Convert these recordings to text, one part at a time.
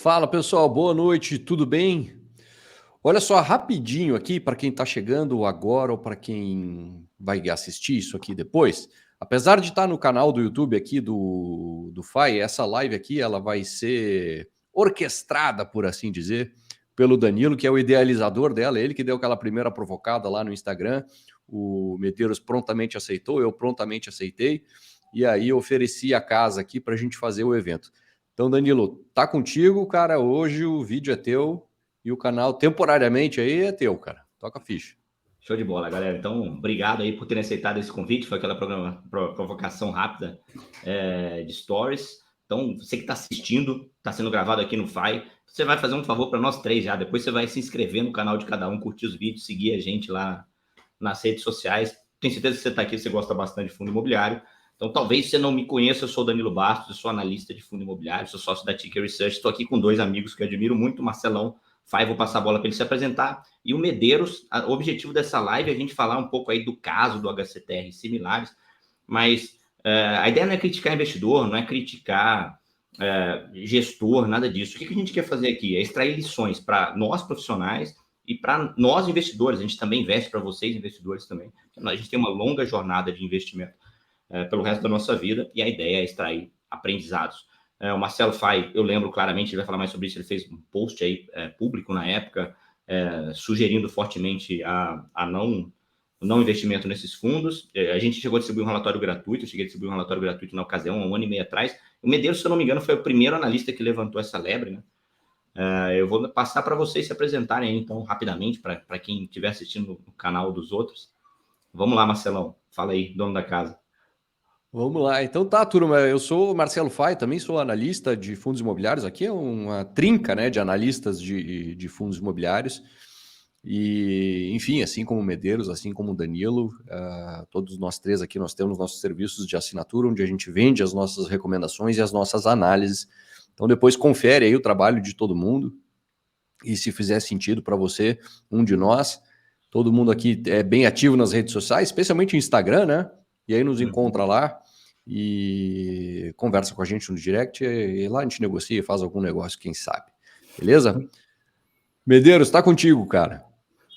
Fala pessoal, boa noite, tudo bem? Olha só, rapidinho aqui para quem está chegando agora ou para quem vai assistir isso aqui depois. Apesar de estar no canal do YouTube aqui do FAI, essa live aqui ela vai ser orquestrada, por assim dizer, pelo Danilo, que é o idealizador dela, ele que deu aquela primeira provocada lá no Instagram. O Medeiros prontamente aceitou, eu prontamente aceitei, e aí ofereci a casa aqui para a gente fazer o evento. Então, Danilo, tá contigo, cara. Hoje o vídeo é teu e o canal temporariamente aí é teu, cara. Toca a ficha. Show de bola, galera. Então, obrigado aí por terem aceitado esse convite. Foi aquela provocação rápida de stories. Então, você que está assistindo, está sendo gravado aqui no FAI, você vai fazer um favor para nós três já. Depois você vai se inscrever no canal de cada um, curtir os vídeos, seguir a gente lá nas redes sociais. Tenho certeza que você está aqui, você gosta bastante de fundo imobiliário. Então, talvez você não me conheça, eu sou o Danilo Bastos, eu sou analista de fundo imobiliário, sou sócio da Ticker Research. Estou aqui com dois amigos que eu admiro muito, o Marcelão Fai, vou passar a bola para ele se apresentar. E o Medeiros, o objetivo dessa live é a gente falar um pouco aí do caso do HCTR e similares, mas a ideia não é criticar investidor, não é criticar gestor, nada disso. O que a gente quer fazer aqui? É extrair lições para nós profissionais e para nós investidores. A gente também investe para vocês, investidores também. A gente tem uma longa jornada de investimento pelo resto da nossa vida e a ideia é extrair aprendizados. O Marcelo Fai, eu lembro claramente, ele vai falar mais sobre isso, ele fez um post aí público na época, sugerindo fortemente a não investimento nesses fundos. A gente chegou a distribuir um relatório gratuito, eu cheguei a distribuir um relatório gratuito na ocasião, há um ano e meio atrás. O Medeiros, se eu não me engano, foi o primeiro analista que levantou essa lebre, né? Eu vou passar para vocês se apresentarem aí, então, rapidamente, para quem estiver assistindo no canal dos outros. Vamos lá, Marcelão, fala aí, dono da casa. Vamos lá. Então tá, turma. Eu sou o Marcelo Fai, também sou analista de fundos imobiliários. Aqui é uma trinca, né, de analistas de fundos imobiliários. E, enfim, assim como o Medeiros, assim como o Danilo, todos nós três aqui, nós temos nossos serviços de assinatura, onde a gente vende as nossas recomendações e as nossas análises. Então depois confere aí o trabalho de todo mundo. E se fizer sentido para você, um de nós, todo mundo aqui é bem ativo nas redes sociais, especialmente no Instagram, né? E aí nos encontra lá e conversa com a gente no direct e lá a gente negocia e faz algum negócio, quem sabe. Beleza? Medeiros, está contigo, cara.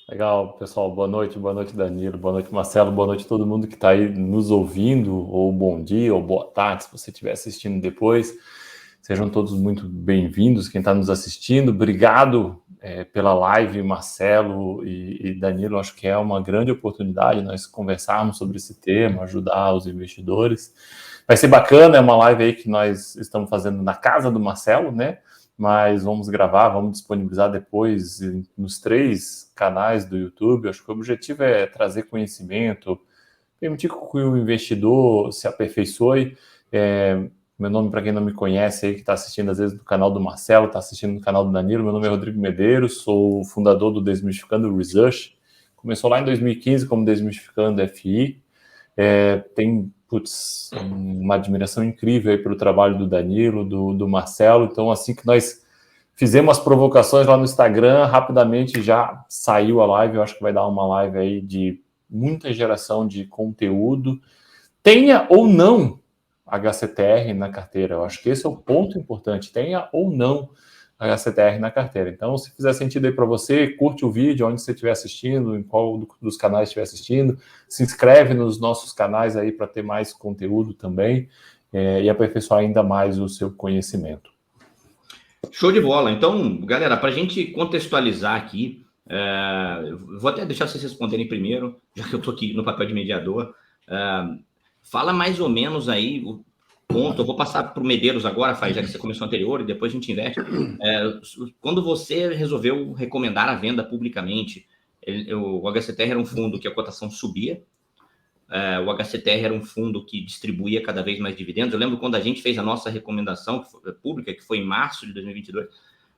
Legal, pessoal. Boa noite, Danilo, boa noite, Marcelo, boa noite a todo mundo que está aí nos ouvindo, ou bom dia, ou boa tarde, se você estiver assistindo depois. Sejam todos muito bem-vindos, quem está nos assistindo. Obrigado pela live, Marcelo e Danilo. Acho que é uma grande oportunidade nós conversarmos sobre esse tema, ajudar os investidores. Vai ser bacana, é uma live aí que nós estamos fazendo na casa do Marcelo, né? Mas vamos gravar, vamos disponibilizar depois nos 3 canais do YouTube. Acho que o objetivo é trazer conhecimento, permitir que o investidor se aperfeiçoe. Meu nome, para quem não me conhece aí, que está assistindo às vezes no canal do Marcelo, está assistindo no canal do Danilo, meu nome é Rodrigo Medeiros, sou o fundador do Desmistificando Research. Começou lá em 2015 como Desmistificando FI. Tem uma admiração incrível aí pelo trabalho do Danilo, do Marcelo. Então, assim que nós fizemos as provocações lá no Instagram, rapidamente já saiu a live. Eu acho que vai dar uma live aí de muita geração de conteúdo. Tenha ou não HCTR na carteira. Eu acho que esse é o ponto importante. Tenha ou não HCTR na carteira. Então, se fizer sentido aí para você, curte o vídeo onde você estiver assistindo, em qual dos canais estiver assistindo, se inscreve nos nossos canais aí para ter mais conteúdo também e aperfeiçoar ainda mais o seu conhecimento. Show de bola. Então, galera, para a gente contextualizar aqui, vou até deixar vocês responderem primeiro, já que eu estou aqui no papel de mediador. Fala mais ou menos aí o ponto. Eu vou passar para o Medeiros agora, Fai, já que você começou anterior, e depois a gente inverte. Quando você resolveu recomendar a venda publicamente, o HCTR era um fundo que a cotação subia. O HCTR era um fundo que distribuía cada vez mais dividendos. Eu lembro quando a gente fez a nossa recomendação pública, que foi em março de 2022.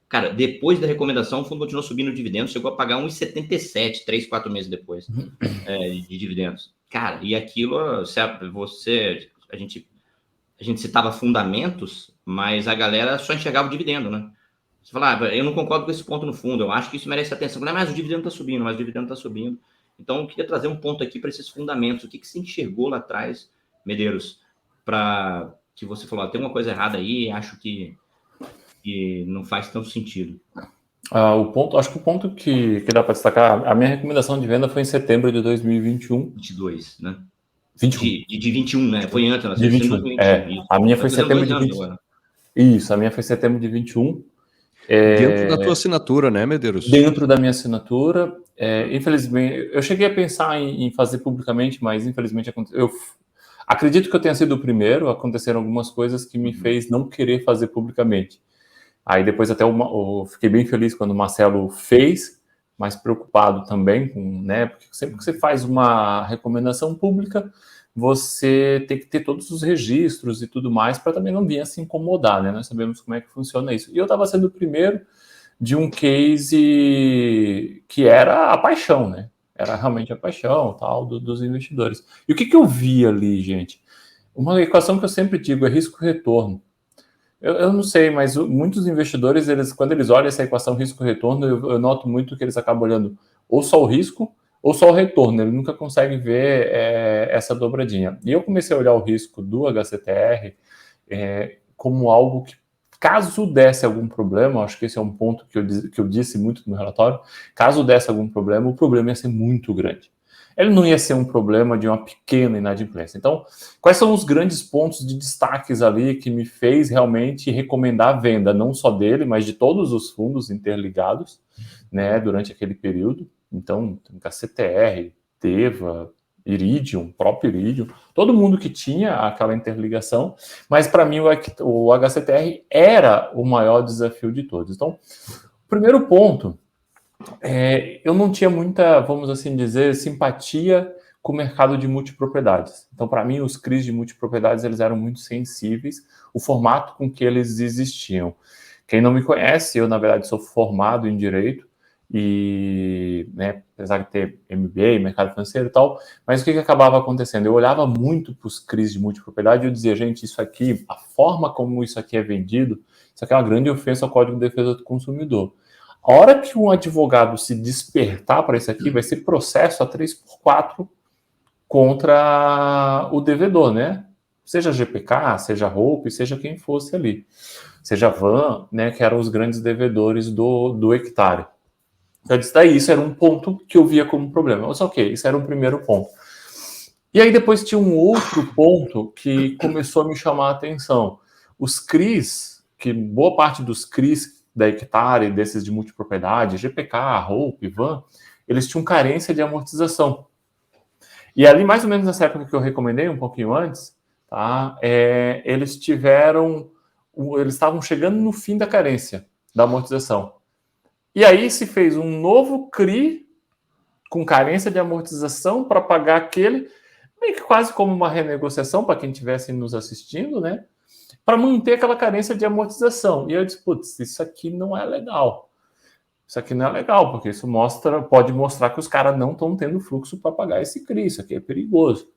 Cara, depois da recomendação, o fundo continuou subindo dividendos, chegou a pagar 1,77, 3, 4 meses depois de dividendos. Cara, e aquilo, a gente citava fundamentos, mas a galera só enxergava o dividendo, né? Você fala, eu não concordo com esse ponto no fundo, eu acho que isso merece atenção. Não, mas o dividendo está subindo, mas o dividendo está subindo. Então, eu queria trazer um ponto aqui para esses fundamentos. O que você enxergou lá atrás, Medeiros, para que você falou, tem uma coisa errada aí, acho que que não faz tanto sentido? Acho que o ponto que dá para destacar, a minha recomendação de venda foi em setembro de 2021. 22, né? 21. De 21, né? Foi antes, nós De 21. 2021. A minha foi setembro de 21. Isso, a minha foi setembro de 21. Dentro da tua assinatura, né, Medeiros? Dentro da minha assinatura. Infelizmente, eu cheguei a pensar em fazer publicamente, mas infelizmente eu acredito que eu tenha sido o primeiro. Aconteceram algumas coisas que me fez não querer fazer publicamente. Aí depois até eu fiquei bem feliz quando o Marcelo fez, mas preocupado também, né? Porque sempre que você faz uma recomendação pública, você tem que ter todos os registros e tudo mais para também não vir a se incomodar, né? Nós sabemos como é que funciona isso. E eu estava sendo o primeiro de um case que era a paixão, né? Era realmente a paixão tal dos investidores. E o que eu vi ali, gente? Uma equação que eu sempre digo é risco-retorno. Eu não sei, mas muitos investidores, quando eles olham essa equação risco-retorno, eu noto muito que eles acabam olhando ou só o risco ou só o retorno. Eles nunca conseguem ver essa dobradinha. E eu comecei a olhar o risco do HCTR como algo que, caso desse algum problema, acho que esse é um ponto que eu disse muito no relatório, caso desse algum problema, o problema ia ser muito grande. Ele não ia ser um problema de uma pequena inadimplência. Então, quais são os grandes pontos de destaques ali que me fez realmente recomendar a venda, não só dele, mas de todos os fundos interligados, né, durante aquele período? Então, HCTR, Teva, Iridium, próprio Iridium, todo mundo que tinha aquela interligação, mas para mim o HCTR era o maior desafio de todos. Então, o primeiro ponto... eu não tinha muita, vamos assim dizer, simpatia com o mercado de multipropriedades. Então, para mim, os CRIs de multipropriedades eles eram muito sensíveis, o formato com que eles existiam. Quem não me conhece, eu, na verdade, sou formado em Direito, e, né, apesar de ter MBA, mercado financeiro e tal, mas o que acabava acontecendo? Eu olhava muito para os CRIs de multipropriedade e eu dizia, gente, isso aqui, a forma como isso aqui é vendido, isso aqui é uma grande ofensa ao Código de Defesa do Consumidor. A hora que um advogado se despertar para isso aqui, vai ser processo a 3x4 contra o devedor, né? Seja GPK, seja Hope, seja quem fosse ali. Seja Van, né, que eram os grandes devedores do hectare. Então, isso era um ponto que eu via como problema. Mas ok, isso era um primeiro ponto. E aí depois tinha um outro ponto que começou a me chamar a atenção. Os CRIs, que boa parte dos CRIs da hectare, desses de multipropriedade, GPK, Hope, Van, eles tinham carência de amortização. E ali, mais ou menos nessa época que eu recomendei, um pouquinho antes, tá, eles estavam chegando no fim da carência da amortização. E aí se fez um novo CRI com carência de amortização para pagar aquele, meio que quase como uma renegociação para quem estivesse nos assistindo, né? Para manter aquela carência de amortização. E eu disse, putz, isso aqui não é legal. Isso aqui não é legal, porque isso pode mostrar que os caras não estão tendo fluxo para pagar esse CRI. Isso aqui é perigoso.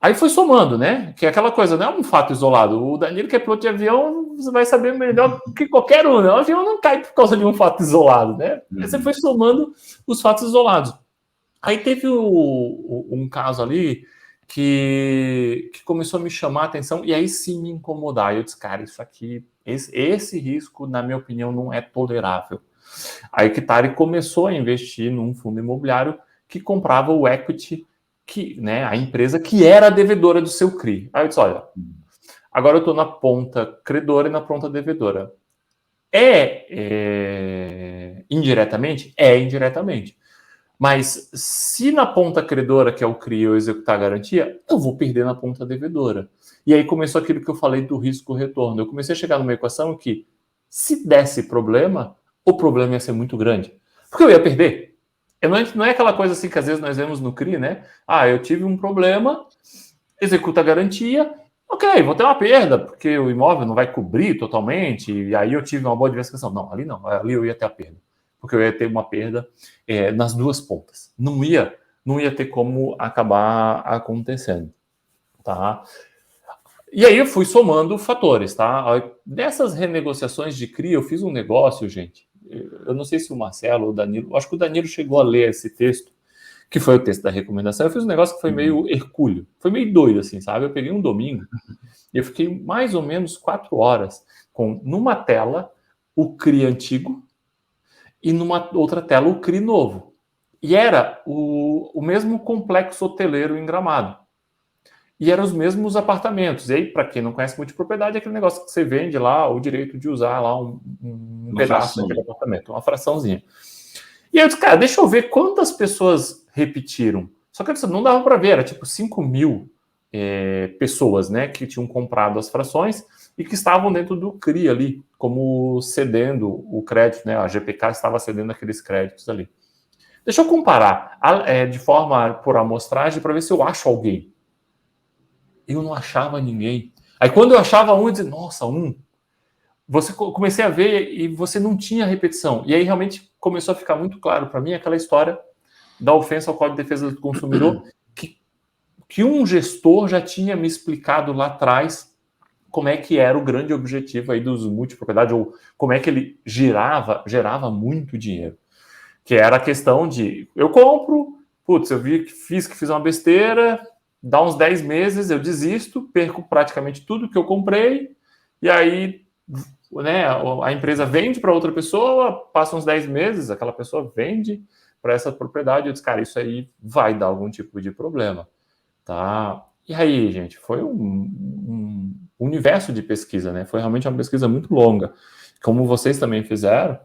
Aí foi somando, né? Que é aquela coisa, não é um fato isolado. O Danilo, que é piloto de avião, você vai saber melhor que qualquer um, né? O avião não cai por causa de um fato isolado, né? Aí você foi somando os fatos isolados. Aí teve um caso ali que começou a me chamar a atenção e aí sim me incomodar. Eu disse, cara, isso aqui, esse risco, na minha opinião, não é tolerável. A Hectare começou a investir num fundo imobiliário que comprava o equity, né, a empresa que era a devedora do seu CRI. Aí eu disse, olha, agora eu estou na ponta credora e na ponta devedora. Indiretamente? Indiretamente. Mas se na ponta credora, que é o CRI, eu executar a garantia, eu vou perder na ponta devedora. E aí começou aquilo que eu falei do risco-retorno. Eu comecei a chegar numa equação que, se desse problema, o problema ia ser muito grande. Porque eu ia perder. Não é aquela coisa assim que às vezes nós vemos no CRI, né? Eu tive um problema, executa a garantia, ok, vou ter uma perda, porque o imóvel não vai cobrir totalmente, e aí eu tive uma boa diversificação. Não, ali eu ia ter a perda. Porque eu ia ter uma perda nas duas pontas. Não ia ter como acabar acontecendo, tá? E aí eu fui somando fatores, tá? Dessas renegociações de CRI, eu fiz um negócio, gente. Eu não sei se o Marcelo ou o Danilo, acho que o Danilo chegou a ler esse texto, que foi o texto da recomendação. Eu fiz um negócio que foi meio hercúleo, foi meio doido, assim, sabe? Eu peguei um domingo e eu fiquei mais ou menos 4 horas numa tela o CRI antigo e numa outra tela o CRI novo. E era o mesmo complexo hoteleiro em Gramado. E eram os mesmos apartamentos. E aí, para quem não conhece multipropriedade, é aquele negócio que você vende lá o direito de usar lá um pedaço daquele apartamento, uma fraçãozinha. E aí eu disse, cara, deixa eu ver quantas pessoas repetiram. Só que não dava para ver, era tipo 5.000 pessoas, né, que tinham comprado as frações e que estavam dentro do CRI ali, como cedendo o crédito, né, a GPK estava cedendo aqueles créditos ali. Deixa eu comparar de forma por amostragem para ver se eu acho alguém. Eu não achava ninguém. Aí quando eu achava um, eu dizia, nossa, você comecei a ver e você não tinha repetição. E aí realmente começou a ficar muito claro para mim aquela história da ofensa ao Código de Defesa do Consumidor, que um gestor já tinha me explicado lá atrás como é que era o grande objetivo aí dos multipropriedades, ou como é que ele gerava muito dinheiro. Que era a questão de, eu compro, putz, eu vi que fiz uma besteira, dá uns 10 meses, eu desisto, perco praticamente tudo que eu comprei, e aí, né, a empresa vende para outra pessoa, passa uns 10 meses, aquela pessoa vende para essa propriedade, eu disse, cara, isso aí vai dar algum tipo de problema, tá? E aí, gente, foi um universo de pesquisa, né? Foi realmente uma pesquisa muito longa, como vocês também fizeram.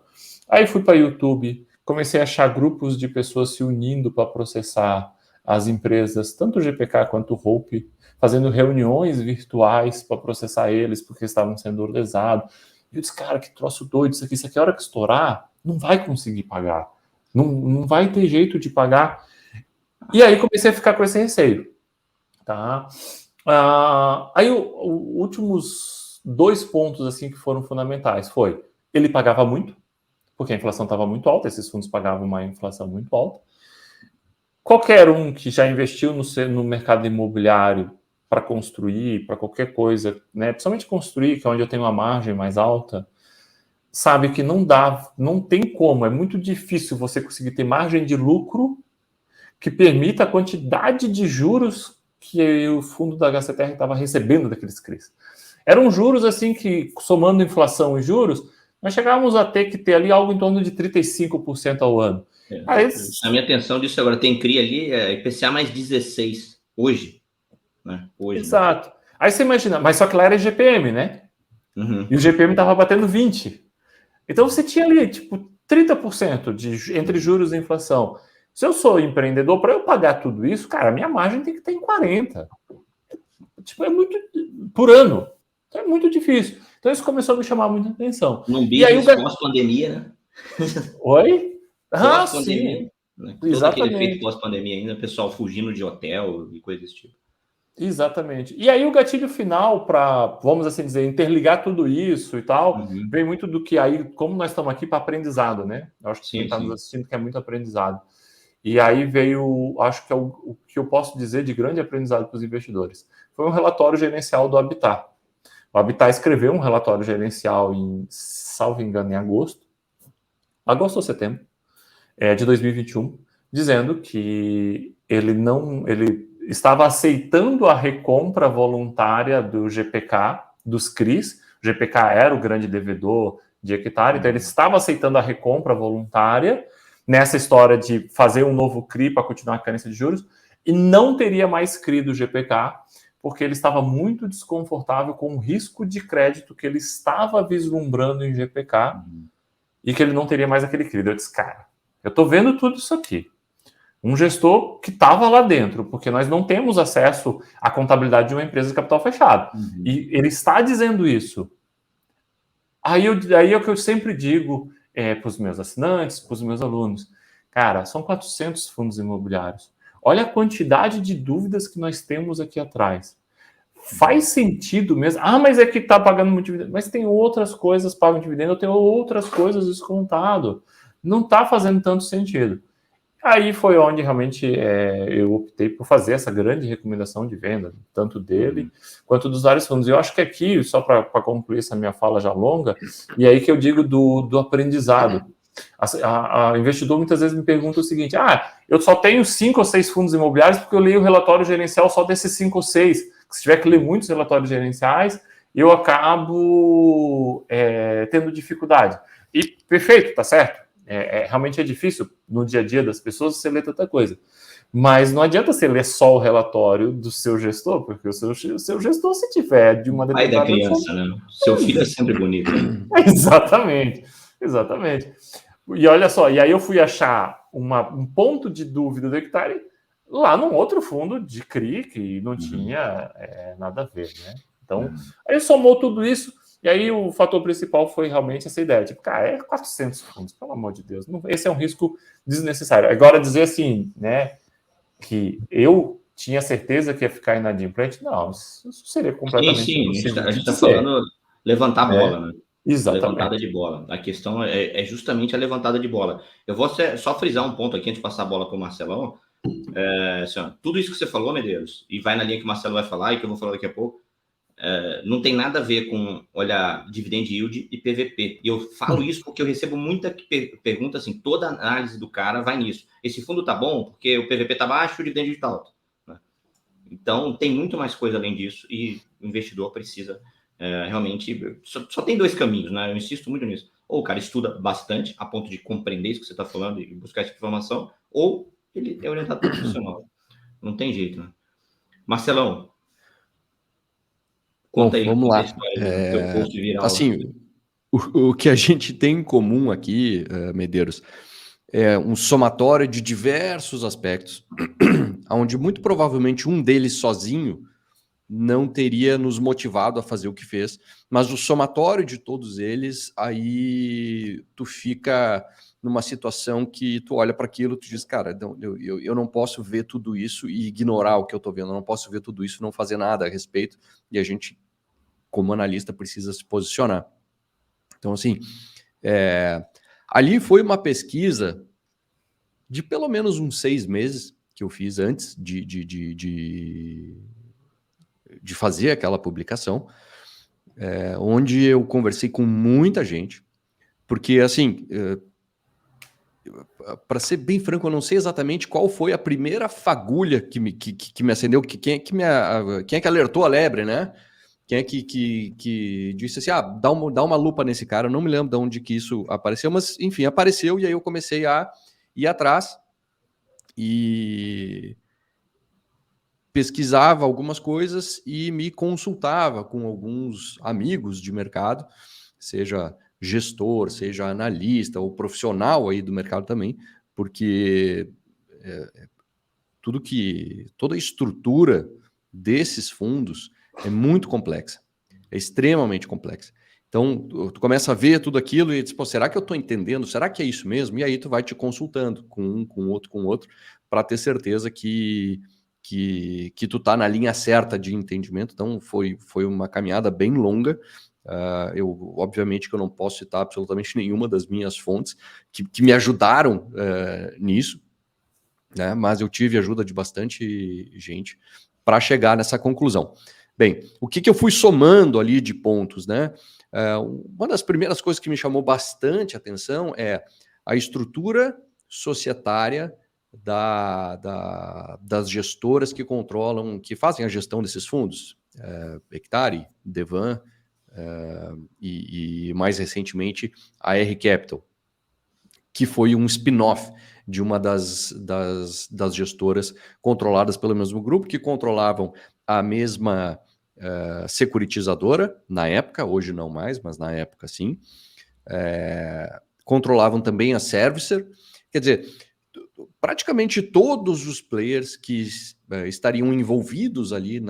Aí fui para YouTube, comecei a achar grupos de pessoas se unindo para processar as empresas, tanto o GPK quanto o Hope, fazendo reuniões virtuais para processar eles, porque estavam sendo lesados. E eu disse, cara, que troço doido isso aqui. A hora que estourar, não vai conseguir pagar. Não vai ter jeito de pagar. E aí comecei a ficar com esse receio. Tá? Aí os últimos 2 pontos assim, que foram fundamentais foi, ele pagava muito, porque a inflação estava muito alta, esses fundos pagavam uma inflação muito alta. Qualquer um que já investiu no mercado imobiliário para construir, para qualquer coisa, né, principalmente construir, que é onde eu tenho uma margem mais alta, sabe que não tem como, é muito difícil você conseguir ter margem de lucro que permita a quantidade de juros que o fundo da HCTR estava recebendo daqueles CRIs. Eram juros assim que, somando inflação e juros, nós chegávamos a ter que ter ali algo em torno de 35% ao ano. A minha atenção disso agora, tem CRI ali, IPCA mais 16 hoje. Né? Exato. Né? Aí você imagina, mas só que lá era GPM, né? Uhum. E o GPM estava batendo 20%. Então você tinha ali, tipo, 30% entre juros e inflação. Se eu sou empreendedor, para eu pagar tudo isso, cara, a minha margem tem que estar em 40%. Tipo, é muito por ano. Então é muito difícil. Então isso começou a me chamar muita atenção. Num business pós-pandemia, né? Oi? Pós-pandemia. Né? Todo aquele efeito pós-pandemia ainda, pessoal fugindo de hotel e coisas desse tipo. Exatamente. E aí o gatilho final para, vamos assim dizer, interligar tudo isso e tal, vem muito do que aí, como nós estamos aqui para aprendizado, né? Eu acho que quem está nos assistindo quer muito aprendizado. E aí veio, acho que é o que eu posso dizer de grande aprendizado para os investidores. Foi um relatório gerencial do Habitat. O Habitat escreveu um relatório gerencial salvo engano, em agosto ou setembro, de 2021, dizendo que ele estava aceitando a recompra voluntária do GPK, dos CRIs. O GPK era o grande devedor de hectare, então ele estava aceitando a recompra voluntária nessa história de fazer um novo CRI para continuar a carência de juros, e não teria mais CRI do GPK, porque ele estava muito desconfortável com o risco de crédito que ele estava vislumbrando em GPK, e que ele não teria mais aquele CRI. Eu disse, cara, eu estou vendo tudo isso aqui. Um gestor que estava lá dentro, porque nós não temos acesso à contabilidade de uma empresa de capital fechado. E ele está dizendo isso. Aí é o que eu sempre digo para os meus assinantes, para os meus alunos. Cara, são 400 fundos imobiliários. Olha a quantidade de dúvidas que nós temos aqui atrás. Faz sentido mesmo? Ah, mas é que está pagando muito dividendo. Mas tem outras coisas pagam dividendo, eu tenho outras coisas descontado. Não está fazendo tanto sentido. Aí foi onde realmente eu optei por fazer essa grande recomendação de venda, tanto dele quanto dos vários fundos. E eu acho que aqui, só para concluir essa minha fala já longa, e aí que eu digo do aprendizado. A investidor muitas vezes me pergunta o seguinte, eu só tenho 5 ou 6 fundos imobiliários porque eu leio o relatório gerencial só desses 5 ou 6. Se tiver que ler muitos relatórios gerenciais, eu acabo tendo dificuldade. E perfeito, tá certo. Realmente é difícil no dia a dia das pessoas você ler tanta coisa. Mas não adianta você ler só o relatório do seu gestor, porque o seu gestor, se tiver de uma Pai da determinada criança, forma... né? Seu filho é sempre bonito. Né? Exatamente. E olha só, e aí eu fui achar um ponto de dúvida do hectare lá num outro fundo de CRI que não tinha nada a ver, né? Então, aí somou tudo isso, e aí o fator principal foi realmente essa ideia, tipo, cara, 400 fundos, pelo amor de Deus, esse é um risco desnecessário. Agora, dizer assim, né, que eu tinha certeza que ia ficar inadimplente, não, isso seria completamente impossível. A gente está falando levantar a bola, né? Exatamente. Levantada de bola. A questão é justamente a levantada de bola. Eu vou só frisar um ponto aqui antes de passar a bola para o Marcelão. Assim, tudo isso que você falou, Medeiros, e vai na linha que o Marcelo vai falar e que eu vou falar daqui a pouco, não tem nada a ver com olhar dividend yield e PVP. E eu falo isso porque eu recebo muita pergunta assim, toda análise do cara vai nisso. Esse fundo tá bom porque o PVP tá baixo e o dividend yield tá alto. Né? Então, tem muito mais coisa além disso e o investidor precisa realmente... Só tem dois caminhos, né? Eu insisto muito nisso. Ou o cara estuda bastante a ponto de compreender isso que você está falando e buscar essa informação, ou ele é orientado por profissional. Não tem jeito, né? Marcelão, conta aí. Vamos lá. Teu post viral. Assim, o que a gente tem em comum aqui, Medeiros, é um somatório de diversos aspectos, onde muito provavelmente um deles sozinho não teria nos motivado a fazer o que fez, mas o somatório de todos eles, aí tu fica numa situação que tu olha para aquilo, tu diz, cara, eu não posso ver tudo isso e ignorar o que eu estou vendo, eu não posso ver tudo isso e não fazer nada a respeito, e a gente, como analista, precisa se posicionar. Então, assim, ali foi uma pesquisa de pelo menos uns 6 meses que eu fiz antes de fazer aquela publicação, onde eu conversei com muita gente, porque, assim, para ser bem franco, eu não sei exatamente qual foi a primeira fagulha que me acendeu, quem é que alertou a lebre, né? Quem é que disse assim, dá uma lupa nesse cara, eu não me lembro de onde que isso apareceu, mas, enfim, apareceu, e aí eu comecei a ir atrás e pesquisava algumas coisas e me consultava com alguns amigos de mercado, seja gestor, seja analista ou profissional aí do mercado também, porque toda a estrutura desses fundos é muito complexa, é extremamente complexa. Então, tu começa a ver tudo aquilo e diz, pô, será que eu estou entendendo? Será que é isso mesmo? E aí tu vai te consultando com um, com outro, para ter certeza que tu tá na linha certa de entendimento. Então, foi uma caminhada bem longa. Obviamente que eu não posso citar absolutamente nenhuma das minhas fontes que me ajudaram nisso, né? Mas eu tive ajuda de bastante gente para chegar nessa conclusão. Bem, o que eu fui somando ali de pontos, né? Uma das primeiras coisas que me chamou bastante atenção é a estrutura societária das gestoras que controlam, que fazem a gestão desses fundos, Hectare, Devan, e mais recentemente a R Capital, que foi um spin-off de uma das gestoras controladas pelo mesmo grupo, que controlavam a mesma securitizadora na época, hoje não mais, mas na época sim. Controlavam também a Servicer. Quer dizer, praticamente todos os players que estariam envolvidos ali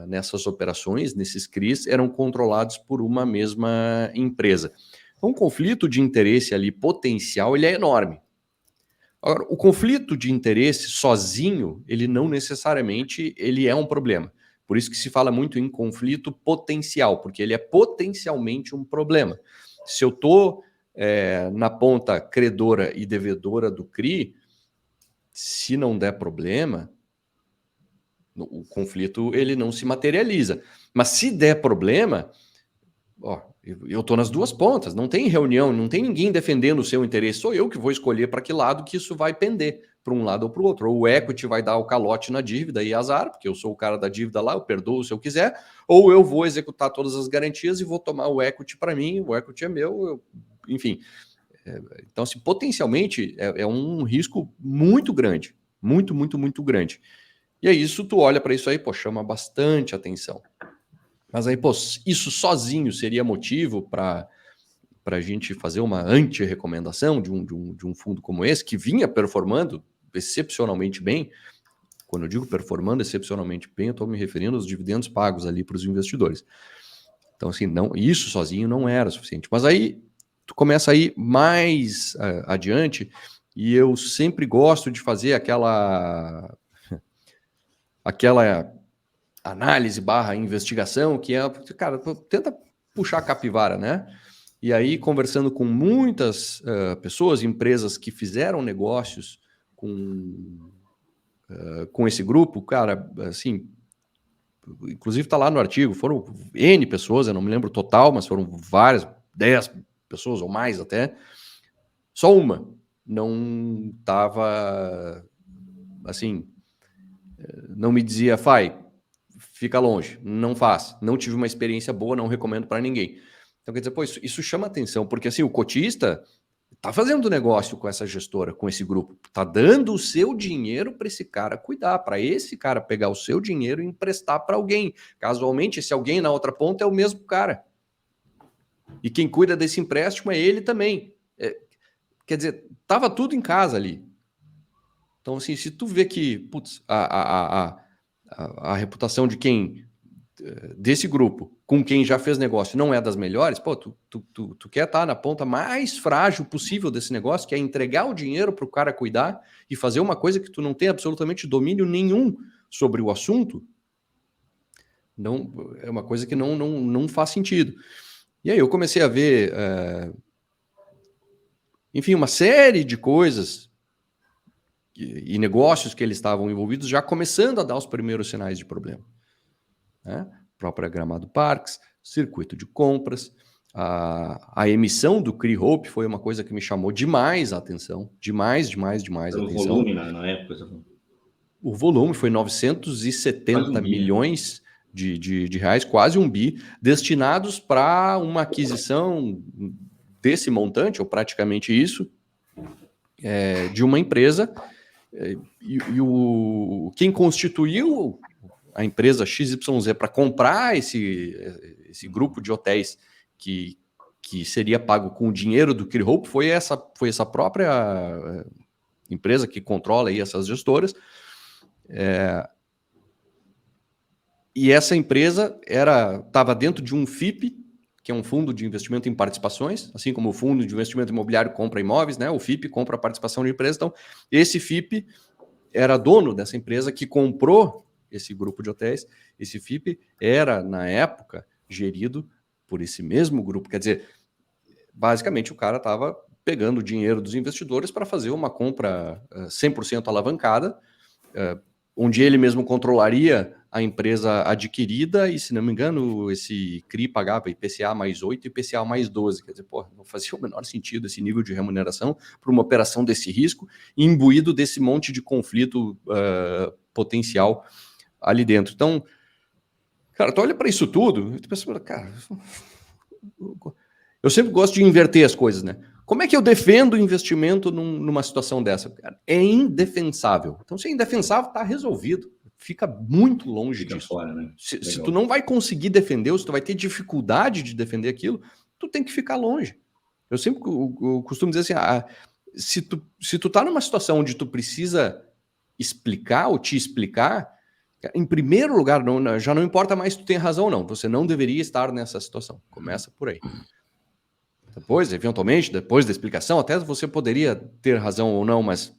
nessas operações, nesses CRIs, eram controlados por uma mesma empresa. Então, o conflito de interesse ali potencial, ele é enorme. Agora, o conflito de interesse sozinho, ele não necessariamente ele é um problema. Por isso que se fala muito em conflito potencial, porque ele é potencialmente um problema. Se eu estou na ponta credora e devedora do CRI, se não der problema, o conflito ele não se materializa. Mas se der problema, ó, eu estou nas duas pontas, não tem reunião, não tem ninguém defendendo o seu interesse, sou eu que vou escolher para que lado que isso vai pender, para um lado ou para o outro. Ou o equity vai dar o calote na dívida e azar, porque eu sou o cara da dívida lá, eu perdoo se eu quiser, ou eu vou executar todas as garantias e vou tomar o equity para mim, o equity é meu, enfim. Então, assim, potencialmente é um risco muito grande, muito, muito, muito grande. E aí isso, tu olha para isso aí, pô, chama bastante atenção. Mas aí, pô, isso sozinho seria motivo para a gente fazer uma anti-recomendação de um fundo como esse, que vinha performando excepcionalmente bem. Quando eu digo performando excepcionalmente bem, eu estou me referindo aos dividendos pagos ali para os investidores. Então, assim, não, isso sozinho não era suficiente. Mas aí tu começa a ir mais adiante, e eu sempre gosto de fazer aquela análise / investigação, que é, cara, tenta puxar a capivara, né? E aí, conversando com muitas pessoas, empresas que fizeram negócios com esse grupo, cara, assim, inclusive está lá no artigo, foram N pessoas, eu não me lembro o total, mas foram várias, 10 pessoas ou mais até, só uma não estava, assim, não me dizia, Fai, fica longe, não faz, não tive uma experiência boa, não recomendo para ninguém. Então, quer dizer, pô, isso chama atenção, porque assim, o cotista está fazendo negócio com essa gestora, com esse grupo, está dando o seu dinheiro para esse cara cuidar, para esse cara pegar o seu dinheiro e emprestar para alguém. Casualmente, esse alguém na outra ponta é o mesmo cara. E quem cuida desse empréstimo é ele também. Quer dizer, estava tudo em casa ali. Então, assim, se tu vê que, putz, a reputação de quem, desse grupo, com quem já fez negócio, não é das melhores, pô, tu quer estar na ponta mais frágil possível desse negócio, que é entregar o dinheiro para o cara cuidar e fazer uma coisa que tu não tem absolutamente domínio nenhum sobre o assunto, não, é uma coisa que não faz sentido. E aí eu comecei a ver, enfim, uma série de coisas e negócios que eles estavam envolvidos já começando a dar os primeiros sinais de problema. Né? Própria Gramado Parques, circuito de compras, a emissão do CRI Hope foi uma coisa que me chamou demais a atenção, demais a atenção. O volume na época. O volume foi 970 milhões de reais, quase um bi, destinados para uma aquisição desse montante, ou praticamente isso, de uma empresa. Quem constituiu a empresa XYZ para comprar esse grupo de hotéis que seria pago com o dinheiro do CRI Hope foi essa própria empresa que controla aí essas gestoras. E essa empresa estava dentro de um FIP, que é um fundo de investimento em participações, assim como o fundo de investimento imobiliário compra imóveis, né? O FIP compra a participação de empresa. Então, esse FIP era dono dessa empresa que comprou esse grupo de hotéis. Esse FIP era, na época, gerido por esse mesmo grupo. Quer dizer, basicamente o cara estava pegando o dinheiro dos investidores para fazer uma compra 100% alavancada, onde ele mesmo controlaria a empresa adquirida e, se não me engano, esse CRI pagava IPCA mais 8 e IPCA mais 12. Quer dizer, pô, não fazia o menor sentido esse nível de remuneração para uma operação desse risco, imbuído desse monte de conflito potencial ali dentro. Então, cara, tu olha para isso tudo e tu pensa, cara, eu sempre gosto de inverter as coisas, né? Como é que eu defendo o investimento numa situação dessa? Cara, é indefensável. Então, se é indefensável, está resolvido. Fica muito longe disso. Fora, né? Se tu não vai conseguir defender, ou se tu vai ter dificuldade de defender aquilo, tu tem que ficar longe. Eu sempre costumo dizer assim, se tu tá numa situação onde tu precisa explicar ou te explicar, em primeiro lugar, já não importa mais se tu tem razão ou não, você não deveria estar nessa situação. Começa por aí. Depois, eventualmente, depois da explicação, até você poderia ter razão ou não, mas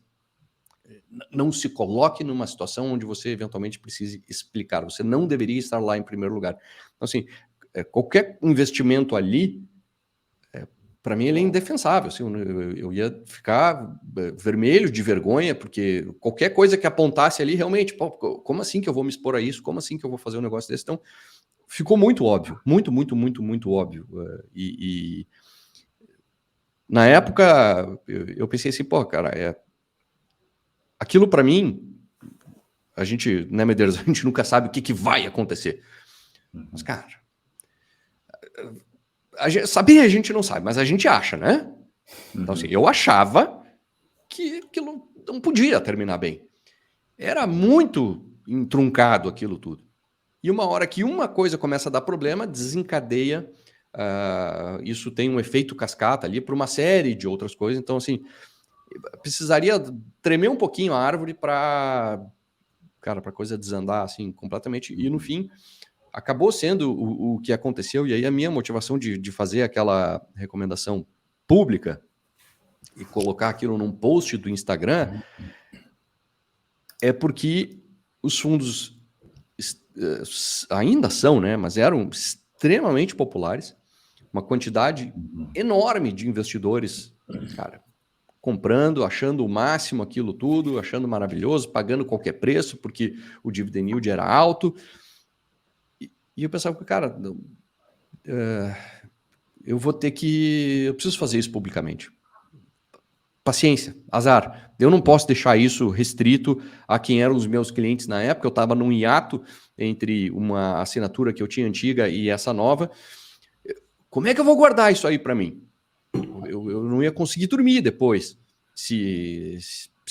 não se coloque numa situação onde você eventualmente precise explicar. Você não deveria estar lá em primeiro lugar. Então, assim, qualquer investimento ali, para mim, ele é indefensável. Assim, eu ia ficar vermelho de vergonha, porque qualquer coisa que apontasse ali, realmente, pô, como assim que eu vou me expor a isso? Como assim que eu vou fazer um negócio desse? Então, ficou muito óbvio, muito óbvio. E na época eu pensei assim, pô, cara, aquilo para mim, a gente, né, Medeiros, a gente nunca sabe o que vai acontecer. Mas, cara, saber a gente não sabe, mas a gente acha, né? Então, assim, eu achava que aquilo não podia terminar bem. Era muito entroncado aquilo tudo. E uma hora que uma coisa começa a dar problema, desencadeia. Isso tem um efeito cascata ali para uma série de outras coisas. Então, assim, precisaria tremer um pouquinho a árvore para a coisa desandar assim completamente. E no fim, acabou sendo o que aconteceu. E aí a minha motivação de fazer aquela recomendação pública e colocar aquilo num post do Instagram é porque os fundos ainda são, né? Mas eram extremamente populares, uma quantidade enorme de investidores, cara, comprando, achando o máximo aquilo tudo, achando maravilhoso, pagando qualquer preço, porque o dividend yield era alto. E eu pensava, cara, eu preciso fazer isso publicamente. Paciência, azar. Eu não posso deixar isso restrito a quem eram os meus clientes na época. Eu estava num hiato entre uma assinatura que eu tinha antiga e essa nova. Como é que eu vou guardar isso aí para mim? Eu não ia conseguir dormir depois se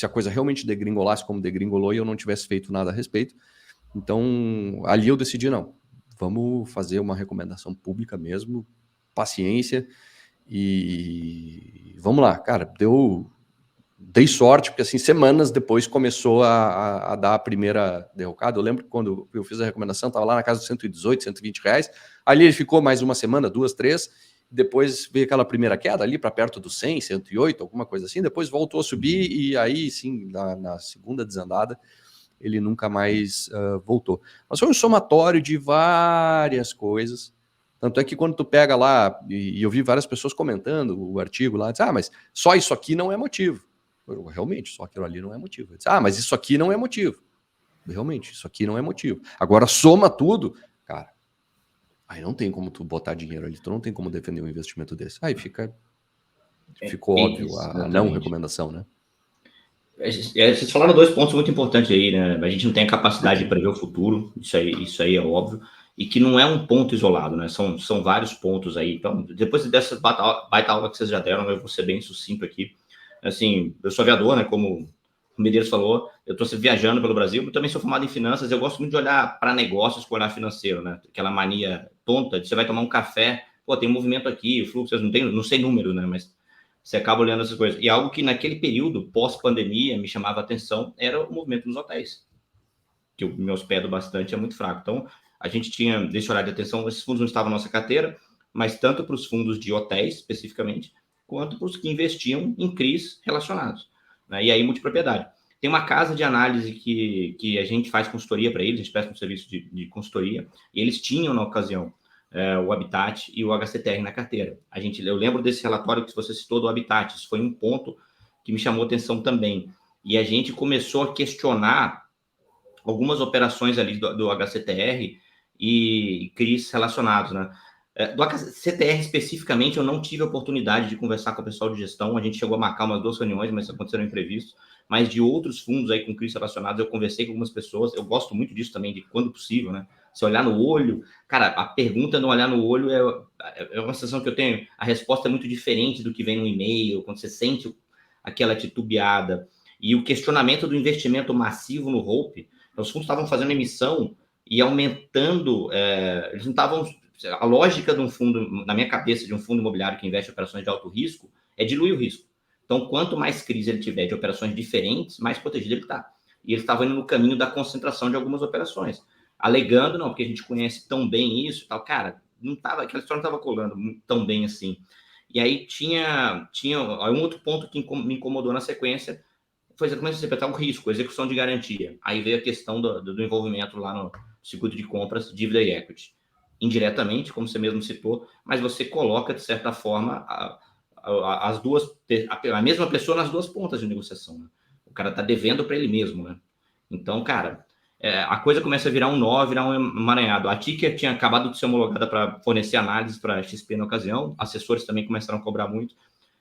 a coisa realmente degringolasse como degringolou e eu não tivesse feito nada a respeito. Então, ali eu decidi, não, vamos fazer uma recomendação pública mesmo, paciência. E vamos lá, cara, dei sorte, porque assim, semanas depois começou a dar a primeira derrocada. Eu lembro que quando eu fiz a recomendação, estava lá na casa de 118, 120 reais. Ali ele ficou mais uma semana, 2, 3. Depois veio aquela primeira queda ali para perto dos 100, 108, alguma coisa assim. Depois voltou a subir e aí sim, na segunda desandada, ele nunca mais voltou. Mas foi um somatório de várias coisas. Tanto é que quando tu pega lá, e eu vi várias pessoas comentando o artigo lá, diz, mas só isso aqui não é motivo. Realmente, só aquilo ali não é motivo. Diz, mas isso aqui não é motivo. Realmente, isso aqui não é motivo. Agora, soma tudo, cara, aí não tem como tu botar dinheiro ali, tu não tem como defender um investimento desse. Aí ficou óbvio a não recomendação, né? Vocês falaram 2 pontos muito importantes aí, né? A gente não tem a capacidade de prever o futuro, isso aí é óbvio, e que não é um ponto isolado, né? São vários pontos aí. Então, depois dessa baita aula que vocês já deram, eu vou ser bem sucinto aqui. Assim, eu sou aviador, né? Como o Medeiros falou, eu estou viajando pelo Brasil, eu também sou formado em finanças, eu gosto muito de olhar para negócios com olhar financeiro, né? Aquela mania tonta de você vai tomar um café, pô, tem um movimento aqui, o fluxo, não sei número, né? Mas você acaba olhando essas coisas. E algo que naquele período, pós-pandemia, me chamava a atenção era o movimento nos hotéis, que eu me hospedo bastante, é muito fraco. Então, a gente tinha, desse horário de atenção, esses fundos não estavam na nossa carteira, mas tanto para os fundos de hotéis, especificamente, quanto para os que investiam em CRIs relacionados, né? E aí, multipropriedade. Tem uma casa de análise que a gente faz consultoria para eles, a gente presta um serviço de consultoria, e eles tinham, na ocasião, o Habitat e o HCTR na carteira. Eu lembro desse relatório que você citou do Habitat, isso foi um ponto que me chamou atenção também. E a gente começou a questionar algumas operações ali do HCTR e CRIs relacionados, né? Do HCTR especificamente, eu não tive a oportunidade de conversar com o pessoal de gestão, a gente chegou a marcar umas 2 reuniões, mas aconteceram imprevistos, mas de outros fundos aí com CRIs relacionados, eu conversei com algumas pessoas, eu gosto muito disso também, de quando possível, né? Se olhar no olho, cara, a pergunta no olhar no olho é uma sensação que eu tenho, a resposta é muito diferente do que vem no e-mail, quando você sente aquela titubeada, e o questionamento do investimento massivo no Hope, os fundos estavam fazendo emissão e aumentando, eles não estavam, a lógica de um fundo, na minha cabeça, de um fundo imobiliário que investe em operações de alto risco, é diluir o risco. Então, quanto mais crise ele tiver de operações diferentes, mais protegido ele está. E eles estavam indo no caminho da concentração de algumas operações, alegando, não, porque a gente conhece tão bem isso e tal. Cara, aquela história não estava colando tão bem assim. E aí tinha um outro ponto que me incomodou na sequência, foi exatamente você apertar o risco, execução de garantia. Aí veio a questão do envolvimento lá no circuito de compras, dívida e equity. Indiretamente, como você mesmo citou, mas você coloca, de certa forma, a mesma pessoa nas duas pontas de negociação, né? O cara está devendo para ele mesmo, né? Então, cara, a coisa começa a virar um nó, virar um emaranhado. A Ticker tinha acabado de ser homologada para fornecer análise para a XP na ocasião, assessores também começaram a cobrar muito,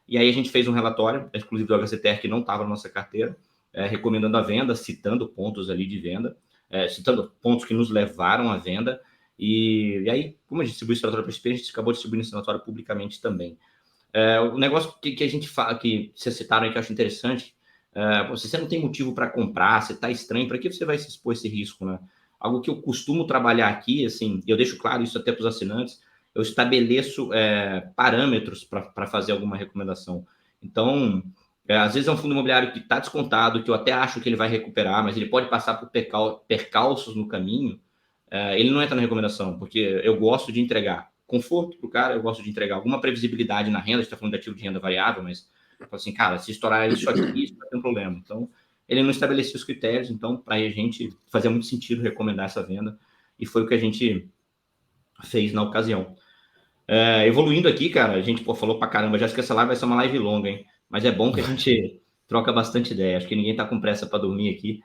e aí a gente fez um relatório, exclusivo do HCTR, que não estava na nossa carteira, recomendando a venda, citando pontos ali de venda, citando pontos que nos levaram à venda, e aí, como a gente distribui esse relatório para a XP, a gente acabou distribuindo esse relatório publicamente também. O negócio que a gente fala, que vocês citaram aí, que eu acho interessante, se você não tem motivo para comprar, você está estranho, para que você vai se expor a esse risco, né? Algo que eu costumo trabalhar aqui, assim, eu deixo claro isso até para os assinantes, eu estabeleço parâmetros para fazer alguma recomendação. Então, às vezes é um fundo imobiliário que está descontado, que eu até acho que ele vai recuperar, mas ele pode passar por percalços no caminho, ele não entra na recomendação, porque eu gosto de entregar conforto para o cara, eu gosto de entregar alguma previsibilidade na renda, a gente está falando de ativo de renda variável, mas eu falo assim, cara, se estourar isso aqui, isso vai ter um problema. Então, ele não estabeleceu os critérios, então, para a gente fazia muito sentido recomendar essa venda, e foi o que a gente fez na ocasião. Evoluindo aqui, cara, a gente falou pra caramba, já acho que essa live vai ser uma live longa, hein? Mas é bom que a gente troca bastante ideia, acho que ninguém tá com pressa para dormir aqui.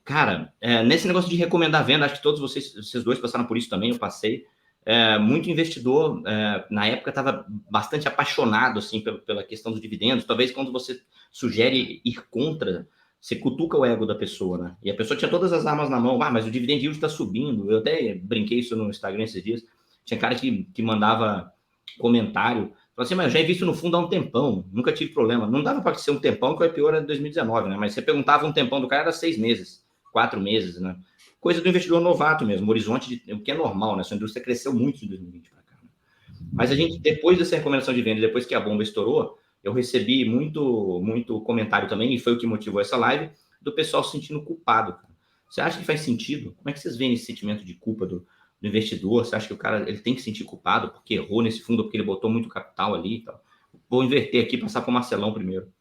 Cara, nesse negócio de recomendar venda, acho que todos vocês dois passaram por isso também, eu passei. Muito investidor, na época, estava bastante apaixonado assim, pela questão dos dividendos. Talvez quando você sugere ir contra, você cutuca o ego da pessoa, né? E a pessoa tinha todas as armas na mão. Mas o dividend yield está subindo. Eu até brinquei isso no Instagram esses dias. Tinha cara que mandava comentário. Falava assim, mas eu já invisto no fundo há um tempão. Nunca tive problema. Não dava para ser um tempão, que o IPO era 2019, né? Mas você perguntava um tempão do cara, era 6 meses, 4 meses, né? Coisa do investidor novato mesmo, horizonte, o que é normal, né? Sua indústria cresceu muito em 2020 para cá. Né? Mas a gente, depois dessa recomendação de venda, depois que a bomba estourou, eu recebi muito comentário também, e foi o que motivou essa live, do pessoal se sentindo culpado. Cara. Você acha que faz sentido? Como é que vocês veem esse sentimento de culpa do investidor? Você acha que o cara ele tem que se sentir culpado porque errou nesse fundo, porque ele botou muito capital ali e tal? Vou inverter aqui, passar para o Marcelão primeiro.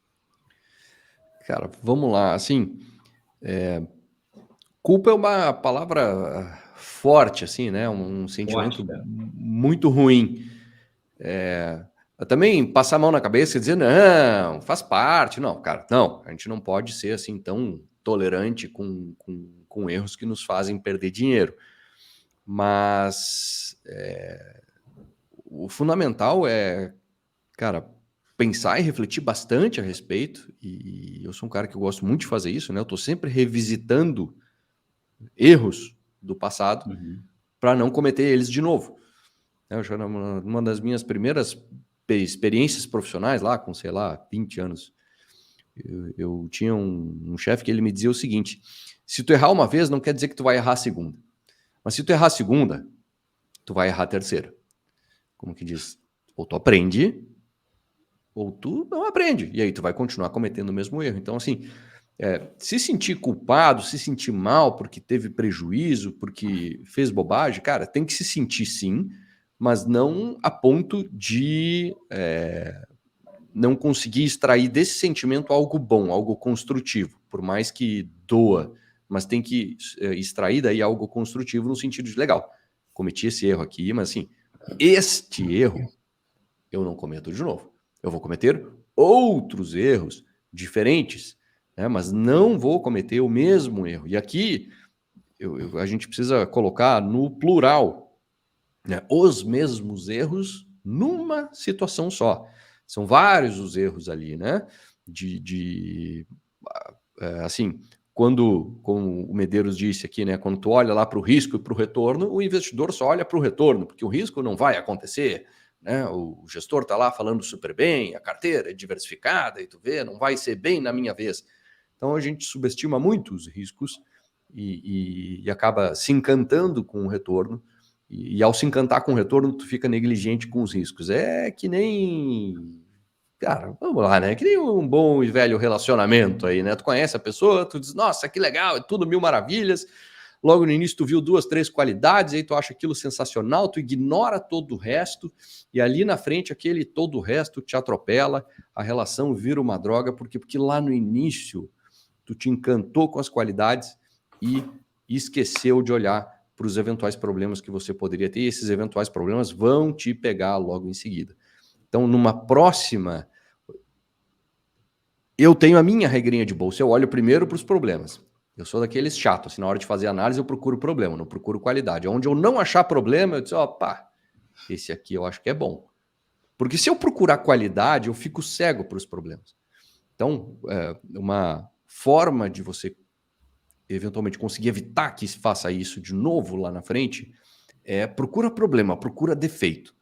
Cara, vamos lá. Assim, culpa é uma palavra forte, assim, né? Um sentimento muito ruim. Também passar a mão na cabeça e dizer, não, faz parte. Não, cara, não. A gente não pode ser assim tão tolerante com erros que nos fazem perder dinheiro. Mas o fundamental é, cara, pensar e refletir bastante a respeito. E eu sou um cara que eu gosto muito de fazer isso, né? Eu estou sempre revisitando erros do passado para não cometer eles de novo. Eu já numa das minhas primeiras experiências profissionais lá, com, sei lá, 20 anos, eu tinha um chefe que ele me dizia o seguinte, se tu errar uma vez, não quer dizer que tu vai errar a segunda. Mas se tu errar a segunda, tu vai errar a terceira. Como que diz? Ou tu aprende, ou tu não aprende. E aí tu vai continuar cometendo o mesmo erro. Então, assim, se sentir culpado, se sentir mal porque teve prejuízo, porque fez bobagem, cara, tem que se sentir sim, mas não a ponto de não conseguir extrair desse sentimento algo bom, algo construtivo, por mais que doa, mas tem que extrair daí algo construtivo no sentido de, legal, cometi esse erro aqui, mas assim, este erro eu não cometo de novo. Eu vou cometer outros erros diferentes, né, mas não vou cometer o mesmo erro. E aqui a gente precisa colocar no plural, né, os mesmos erros numa situação só. São vários os erros ali, né? Assim, como o Medeiros disse aqui, né? Quando tu olha lá para o risco e para o retorno, o investidor só olha para o retorno, porque o risco não vai acontecer, né? O gestor está lá falando super bem, a carteira é diversificada, e tu vê, não vai ser bem na minha vez. Então a gente subestima muito os riscos e acaba se encantando com o retorno. E ao se encantar com o retorno, tu fica negligente com os riscos. É que nem... Cara, vamos lá, né? Que nem um bom e velho relacionamento aí, né? Tu conhece a pessoa, tu diz, nossa, que legal, é tudo mil maravilhas. Logo no início tu viu 2, 3 qualidades, aí tu acha aquilo sensacional, tu ignora todo o resto, e ali na frente aquele todo o resto te atropela, a relação vira uma droga, porque lá no início tu te encantou com as qualidades e esqueceu de olhar para os eventuais problemas que você poderia ter, e esses eventuais problemas vão te pegar logo em seguida. Então, numa próxima, eu tenho a minha regrinha de bolsa, eu olho primeiro para os problemas. Eu sou daqueles chatos, assim, na hora de fazer análise eu procuro problema, não procuro qualidade. Onde eu não achar problema, eu disse, opa, esse aqui eu acho que é bom. Porque se eu procurar qualidade, eu fico cego para os problemas. Então, uma forma de você eventualmente conseguir evitar que se faça isso de novo lá na frente é procura problema, procura defeito.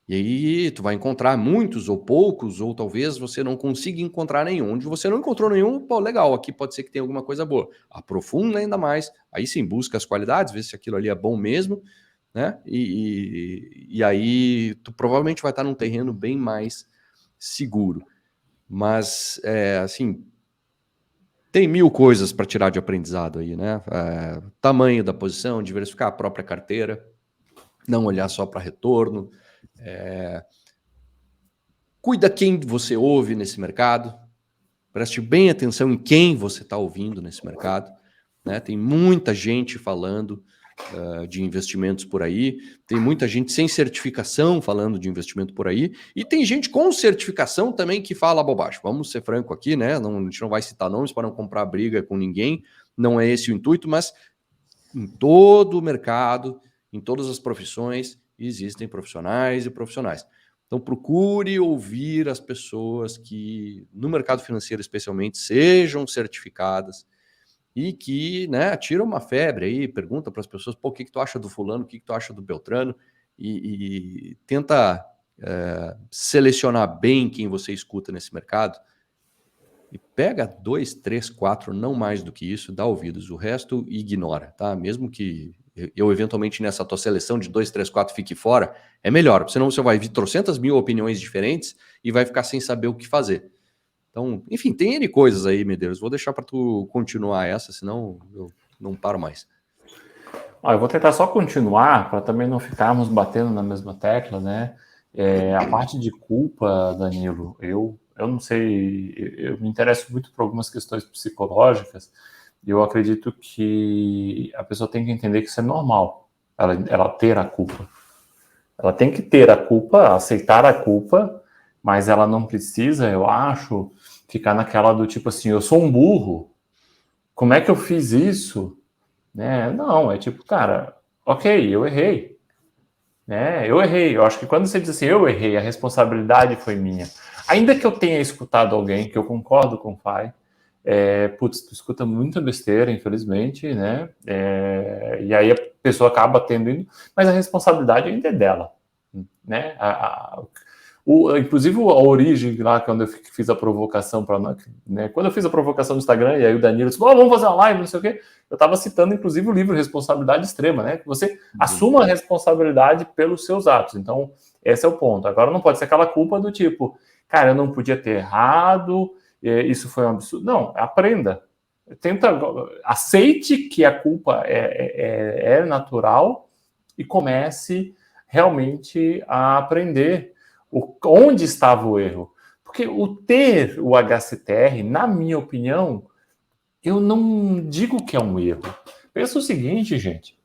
E aí tu vai encontrar muitos ou poucos, ou talvez você não consiga encontrar nenhum. Onde você não encontrou nenhum, pô, legal, aqui pode ser que tenha alguma coisa boa. Aprofunda ainda mais, aí sim, busca as qualidades, vê se aquilo ali é bom mesmo, né? E aí tu provavelmente vai estar num terreno bem mais seguro. Mas, assim, tem 1000 coisas para tirar de aprendizado aí, né? Tamanho da posição, diversificar a própria carteira, não olhar só para retorno, cuida quem você ouve nesse mercado, preste bem atenção em quem você está ouvindo nesse mercado, né? Tem muita gente falando de investimentos por aí, tem muita gente sem certificação falando de investimento por aí, e tem gente com certificação também que fala bobagem. Vamos ser franco aqui, né? Não, a gente não vai citar nomes para não comprar briga com ninguém, não é esse o intuito, mas em todo o mercado, em todas as profissões, existem profissionais e profissionais. Então, procure ouvir as pessoas que, no mercado financeiro especialmente, sejam certificadas e que, né, tiram uma febre aí, pergunta para as pessoas, pô, o que tu acha do fulano, o que tu acha do Beltrano, e tenta selecionar bem quem você escuta nesse mercado, e pega 2, 3, 4, não mais do que isso, dá ouvidos, o resto ignora, tá? Mesmo que eu eventualmente nessa tua seleção de 2, 3, 4 fique fora, é melhor, senão você vai vir trocentas mil opiniões diferentes e vai ficar sem saber o que fazer. Então, enfim, tem N coisas aí, Medeiros. Vou deixar para tu continuar essa, senão eu não paro mais. Eu vou tentar só continuar, para também não ficarmos batendo na mesma tecla, né? A parte de culpa, Danilo, eu não sei, eu me interesso muito por algumas questões psicológicas, e eu acredito que a pessoa tem que entender que isso é normal, ela ter a culpa. Ela tem que ter a culpa, aceitar a culpa, mas ela não precisa, eu acho, ficar naquela do tipo assim, eu sou um burro, como é que eu fiz isso? Né? Não, é tipo, cara, ok, eu errei. Né? Eu errei. Eu acho que quando você diz assim, eu errei, a responsabilidade foi minha. Ainda que eu tenha escutado alguém, que eu concordo com o Fai, putz, tu escuta muita besteira, infelizmente, né? E aí a pessoa acaba tendo, mas a responsabilidade ainda é dela, né? Inclusive a origem lá, quando eu fiz a provocação para, né? Quando eu fiz a provocação no Instagram, e aí o Danilo disse, vamos fazer uma live, não sei o quê, eu estava citando, inclusive, o livro Responsabilidade Extrema, né? Que você assuma a responsabilidade pelos seus atos. Então, esse é o ponto. Agora não pode ser aquela culpa do tipo, cara, eu não podia ter errado, isso foi um absurdo. Não, aprenda. Aceite que a culpa é natural e comece realmente a aprender onde estava o erro. Porque o ter o HCTR, na minha opinião, eu não digo que é um erro. Pensa o seguinte, gente.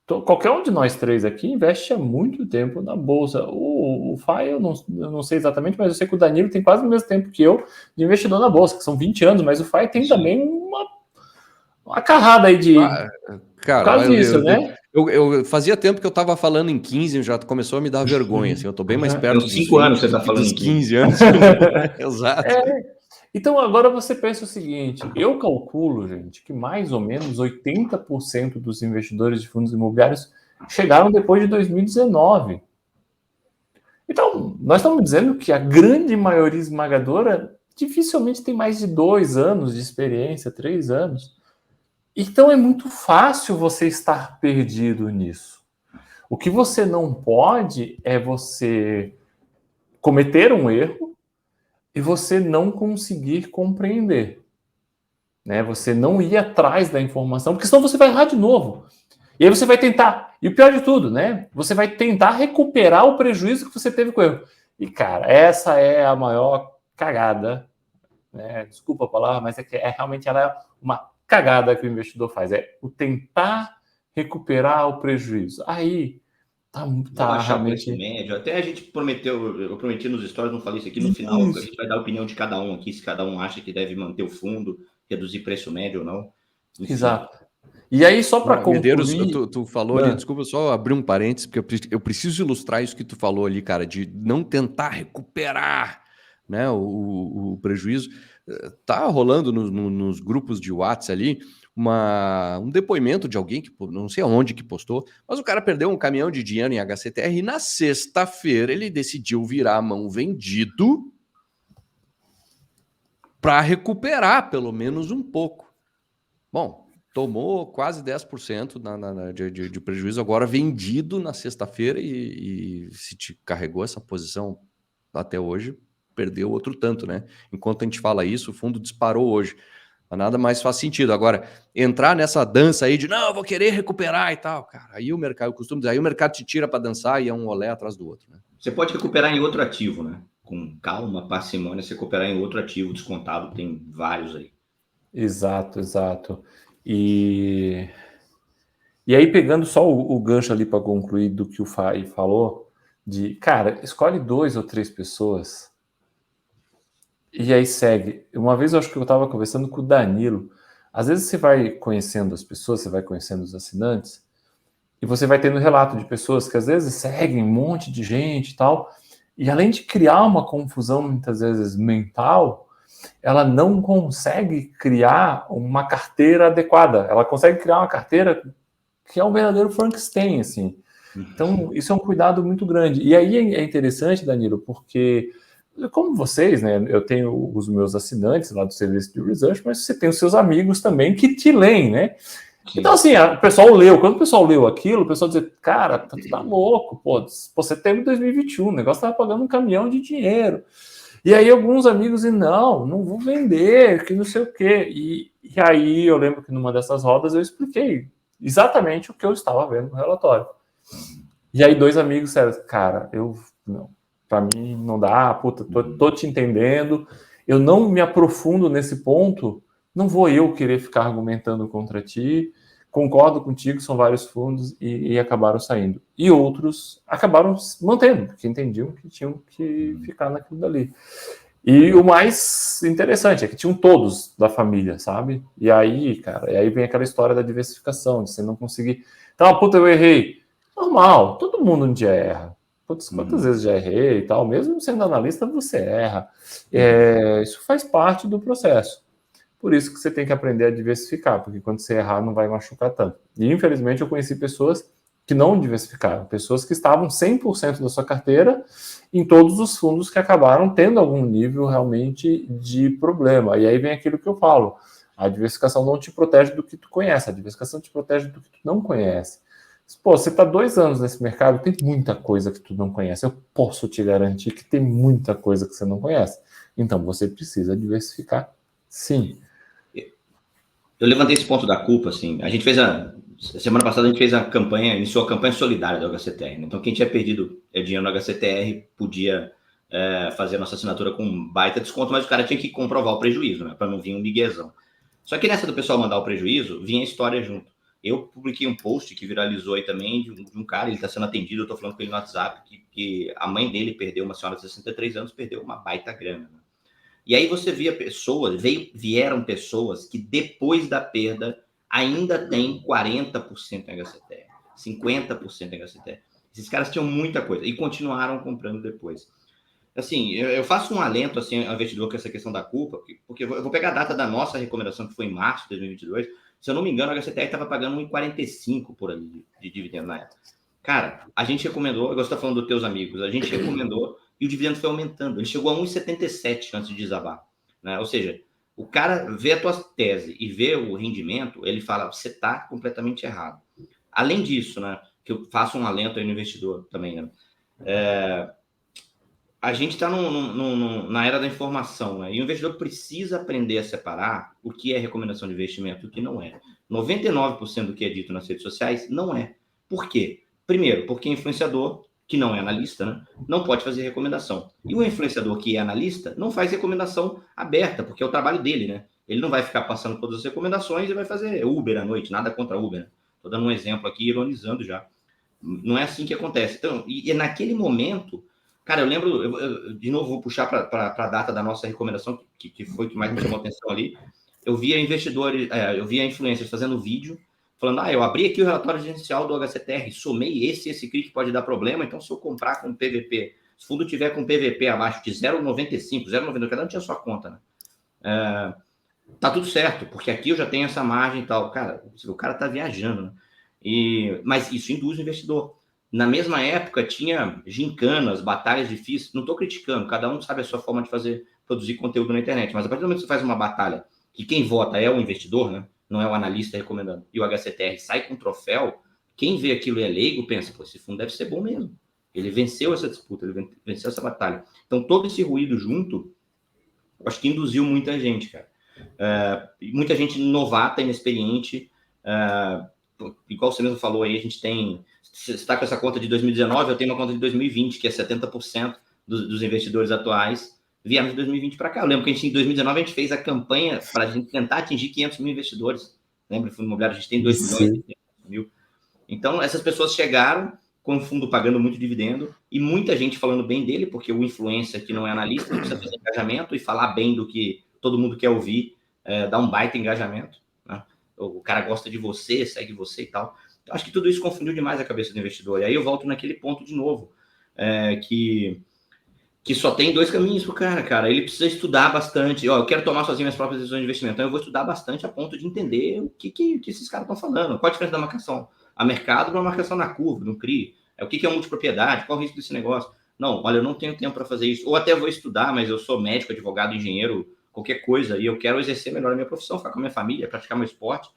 Qualquer um de nós três aqui investe há muito tempo na bolsa. O Fai, eu não sei exatamente, mas eu sei que o Danilo tem quase o mesmo tempo que eu de investidor na bolsa, que são 20 anos, mas o Fai tem também uma carrada aí de... Cara, por causa disso, né? Eu fazia tempo que eu estava falando em 15, já começou a me dar vergonha, assim, eu estou bem mais perto dos 5 anos que você está falando dos em 15 anos. Exato. Então, agora você pensa o seguinte, eu calculo, gente, que mais ou menos 80% dos investidores de fundos imobiliários chegaram depois de 2019. Então, nós estamos dizendo que a grande maioria esmagadora dificilmente tem mais de 2 anos de experiência, 3 anos. Então, é muito fácil você estar perdido nisso. O que você não pode é você cometer um erro e você não conseguir compreender. Né? Você não ir atrás da informação, porque senão você vai errar de novo. E aí você vai tentar, e o pior de tudo, né? Você vai tentar recuperar o prejuízo que você teve com o erro. E, cara, essa é a maior cagada, né? Desculpa a palavra, mas realmente ela é uma cagada que o investidor faz. É o tentar recuperar o prejuízo. Aí tá baixar realmente... o preço médio. Até a gente prometeu, eu prometi nos stories, não falei isso aqui no final, que a gente vai dar a opinião de cada um aqui, se cada um acha que deve manter o fundo, reduzir preço médio ou não. Enfim. Exato. E aí, só para concluir... Medeiros, tu falou ali, desculpa só abrir um parênteses, porque eu preciso ilustrar isso que tu falou ali, cara, de não tentar recuperar, né, o prejuízo. Tá rolando nos grupos de WhatsApp ali um depoimento de alguém que não sei aonde que postou, mas o cara perdeu um caminhão de dinheiro em HCTR e na sexta-feira ele decidiu virar a mão vendido para recuperar pelo menos um pouco. Bom, tomou quase 10% de prejuízo, agora vendido na sexta-feira e se te carregou essa posição até hoje, perdeu outro tanto, né? Enquanto a gente fala isso, o fundo disparou hoje. Nada mais faz sentido. Agora, entrar nessa dança aí de não, eu vou querer recuperar e tal, cara, aí o mercado, eu costumo dizer, aí o mercado te tira para dançar e é um olé atrás do outro, né? Você pode recuperar em outro ativo, né? Com calma, parcimônia, você recuperar em outro ativo descontado, tem vários aí. Exato. E aí, pegando só o gancho ali para concluir do que o Fai falou, cara, escolhe 2 ou 3 pessoas e aí segue. Uma vez eu acho que eu estava conversando com o Danilo. Às vezes você vai conhecendo as pessoas, você vai conhecendo os assinantes, e você vai tendo relato de pessoas que às vezes seguem um monte de gente e tal, e além de criar uma confusão muitas vezes mental, ela não consegue criar uma carteira adequada. Ela consegue criar uma carteira que é um verdadeiro Frankenstein, assim. Então, isso é um cuidado muito grande. E aí é interessante, Danilo, porque como vocês, né, eu tenho os meus assinantes lá do serviço de research, mas você tem os seus amigos também que te leem, né? Então, assim, o pessoal leu. Quando o pessoal leu aquilo, o pessoal dizia, cara, tá louco, pô, setembro de 2021, o negócio tava pagando um caminhão de dinheiro. E aí alguns amigos dizem, não vou vender, que não sei o quê. E aí eu lembro que numa dessas rodas eu expliquei exatamente o que eu estava vendo no relatório. E aí 2 amigos disseram, cara, não, para mim não dá, puta, tô te entendendo, eu não me aprofundo nesse ponto, não vou eu querer ficar argumentando contra ti, concordo contigo, são vários fundos e acabaram saindo. E outros acabaram mantendo, porque entendiam que tinham que ficar naquilo dali. E o mais interessante é que tinham todos da família, sabe? E aí, cara, aí vem aquela história da diversificação, de você não conseguir... Então, puta, eu errei. Normal, todo mundo um dia erra. Quantas vezes já errei e tal, mesmo sendo analista, você erra. Isso faz parte do processo. Por isso que você tem que aprender a diversificar, porque quando você errar não vai machucar tanto. E infelizmente eu conheci pessoas que não diversificaram, pessoas que estavam 100% da sua carteira em todos os fundos que acabaram tendo algum nível realmente de problema. E aí vem aquilo que eu falo, a diversificação não te protege do que tu conhece, a diversificação te protege do que tu não conhece. Pô, você está 2 anos nesse mercado, tem muita coisa que tu não conhece. Eu posso te garantir que tem muita coisa que você não conhece. Então, você precisa diversificar, sim. Eu levantei esse ponto da culpa, assim. A gente fez semana passada a gente fez iniciou a campanha solidária do HCTR. Né? Então, quem tinha perdido dinheiro no HCTR podia fazer a nossa assinatura com um baita desconto, mas o cara tinha que comprovar o prejuízo, né? Para não vir um miguezão. Só que nessa do pessoal mandar o prejuízo, vinha a história junto. Eu publiquei um post que viralizou aí também de um cara, ele está sendo atendido, eu estou falando com ele no WhatsApp, que a mãe dele perdeu, uma senhora de 63 anos, perdeu uma baita grana. Né? E aí você via pessoas, vieram pessoas que depois da perda ainda tem 40% em HCTR, 50% em HCTR. Esses caras tinham muita coisa e continuaram comprando depois. Assim, eu faço um alento assim, ao investidor com essa questão da culpa, porque eu vou pegar a data da nossa recomendação, que foi em março de 2022. Se eu não me engano, a HCTR estava pagando 1,45 por ali de dividendo na época. Cara, a gente recomendou, eu estou falando dos teus amigos, a gente recomendou e o dividendo foi aumentando. Ele chegou a 1,77 antes de desabar. Né? Ou seja, o cara vê a tua tese e vê o rendimento, ele fala, você está completamente errado. Além disso, né, que eu faço um alento aí no investidor também, né? A gente está na era da informação, né? E o investidor precisa aprender a separar o que é recomendação de investimento e o que não é. 99% do que é dito nas redes sociais não é. Por quê? Primeiro, porque influenciador, que não é analista, né, não pode fazer recomendação. E o influenciador que é analista não faz recomendação aberta, porque é o trabalho dele, né? Ele não vai ficar passando todas as recomendações e vai fazer Uber à noite, nada contra Uber. Estou dando um exemplo aqui, ironizando já. Não é assim que acontece. Então, e naquele momento... Cara, eu lembro, eu de novo vou puxar para a data da nossa recomendação, que foi o que mais me chamou a atenção ali. eu via investidores, eu via influencers fazendo vídeo, falando, eu abri aqui o relatório gerencial do HCTR, somei esse CRI que pode dar problema, então se eu comprar com PVP, se o fundo tiver com PVP abaixo de 0,95, 0,90, cada um tinha sua conta, né? Tá tudo certo, porque aqui eu já tenho essa margem e tal. Cara, o cara tá viajando, né? Mas isso induz o investidor. Na mesma época, tinha gincanas, batalhas difíceis. Não estou criticando, cada um sabe a sua forma de produzir conteúdo na internet. Mas a partir do momento que você faz uma batalha, que quem vota é o investidor, né? Não é o analista recomendando, e o HCTR sai com um troféu, quem vê aquilo e é leigo pensa, esse fundo deve ser bom mesmo. Ele venceu essa disputa, ele venceu essa batalha. Então, todo esse ruído junto, eu acho que induziu muita gente, cara. Muita gente novata, inexperiente, igual você mesmo falou aí, a gente tem, você está com essa conta de 2019, eu tenho uma conta de 2020, que é 70% dos investidores atuais vieram de 2020 para cá. Eu lembro que em 2019 a gente fez a campanha para a gente tentar atingir 500 mil investidores. Lembra? O fundo imobiliário a gente tem 2 milhões e 500 mil. Então, essas pessoas chegaram com o fundo pagando muito dividendo e muita gente falando bem dele, porque o influencer que não é analista precisa fazer engajamento e falar bem do que todo mundo quer ouvir, dá um baita engajamento, né? O cara gosta de você, segue você e tal. Eu acho que tudo isso confundiu demais a cabeça do investidor. E aí eu volto naquele ponto de novo, que só tem 2 caminhos pro cara. Ele precisa estudar bastante. Eu quero tomar sozinho minhas próprias decisões de investimento. Então eu vou estudar bastante a ponto de entender o que esses caras estão falando. Qual a diferença da marcação a mercado para uma marcação na curva, no CRI? O que é multipropriedade? Qual o risco desse negócio? Não, olha, eu não tenho tempo para fazer isso. Ou até vou estudar, mas eu sou médico, advogado, engenheiro, qualquer coisa, e eu quero exercer melhor a minha profissão, ficar com a minha família, praticar meu esporte.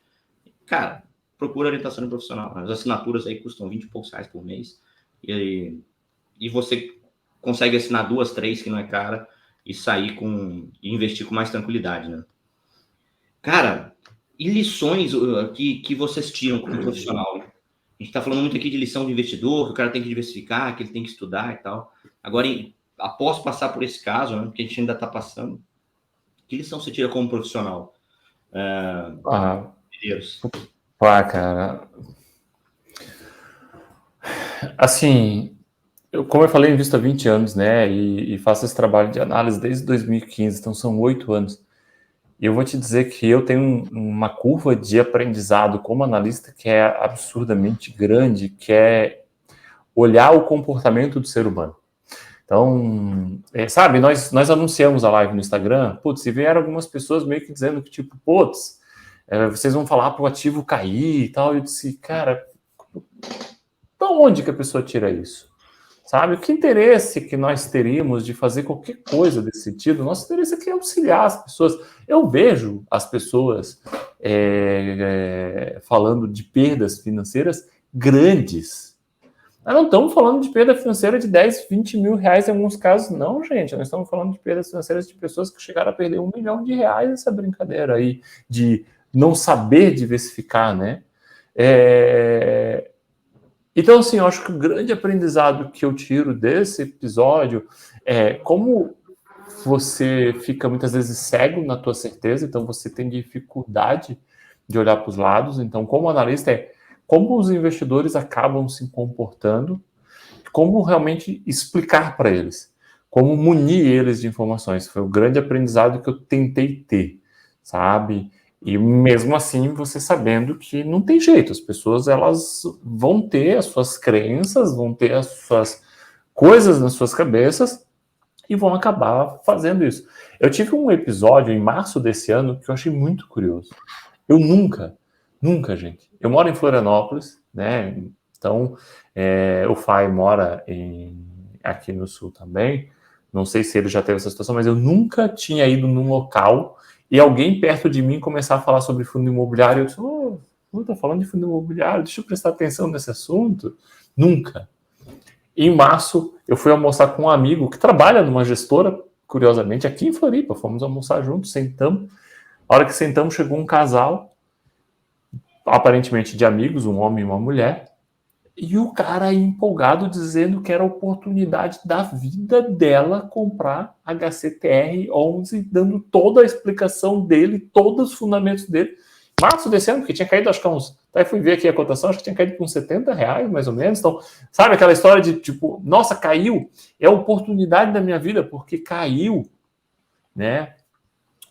Cara, procura orientação profissional. As assinaturas aí custam 20 e poucos reais por mês. E você consegue assinar 2, 3, que não é cara, e sair e investir com mais tranquilidade, né? Cara, e lições que vocês tiram como profissional? Né? A gente está falando muito aqui de lição de investidor, que o cara tem que diversificar, que ele tem que estudar e tal. Agora, após passar por esse caso, né, porque a gente ainda está passando, que lição você tira como profissional? Cara. Assim, como eu falei, eu invisto há 20 anos, né? E faço esse trabalho de análise desde 2015, então são 8 anos. E eu vou te dizer que eu tenho uma curva de aprendizado como analista que é absurdamente grande, que é olhar o comportamento do ser humano. Então, sabe, nós anunciamos a live no Instagram, e vieram algumas pessoas meio que dizendo que, tipo, vocês vão falar para o ativo cair e tal. Eu disse, cara, de onde que a pessoa tira isso? Sabe, que interesse que nós teríamos de fazer qualquer coisa desse sentido? Nosso interesse aqui é auxiliar as pessoas. Eu vejo as pessoas falando de perdas financeiras grandes. Nós não estamos falando de perda financeira de 10, 20 mil reais em alguns casos, não, gente. Nós estamos falando de perdas financeiras de pessoas que chegaram a perder R$1 milhão nessa brincadeira aí, de não saber diversificar, né? Então, assim, eu acho que o grande aprendizado que eu tiro desse episódio é como você fica muitas vezes cego na tua certeza, então você tem dificuldade de olhar para os lados. Então, como analista, como os investidores acabam se comportando, como realmente explicar para eles, como munir eles de informações. Foi o grande aprendizado que eu tentei ter, sabe? E mesmo assim, você sabendo que não tem jeito, as pessoas elas vão ter as suas crenças, vão ter as suas coisas nas suas cabeças e vão acabar fazendo isso. Eu tive um episódio em março desse ano que eu achei muito curioso. Eu nunca, gente. Eu moro em Florianópolis, né? Então, o Fai mora aqui no Sul também. Não sei se ele já teve essa situação, mas eu nunca tinha ido num local e alguém perto de mim começar a falar sobre fundo imobiliário. Eu disse, tá falando de fundo imobiliário, deixa eu prestar atenção nesse assunto. Nunca. Em março, eu fui almoçar com um amigo que trabalha numa gestora, curiosamente, aqui em Floripa. Fomos almoçar juntos, sentamos. A hora que sentamos, chegou um casal, aparentemente de amigos, um homem e uma mulher, e o cara empolgado dizendo que era a oportunidade da vida dela comprar HCTR 11, dando toda a explicação dele, todos os fundamentos dele. Março desse ano, porque tinha caído, acho que até fui ver aqui a cotação, acho que tinha caído com R$70, mais ou menos. Então, sabe aquela história de tipo, nossa, caiu, é a oportunidade da minha vida, porque caiu, né?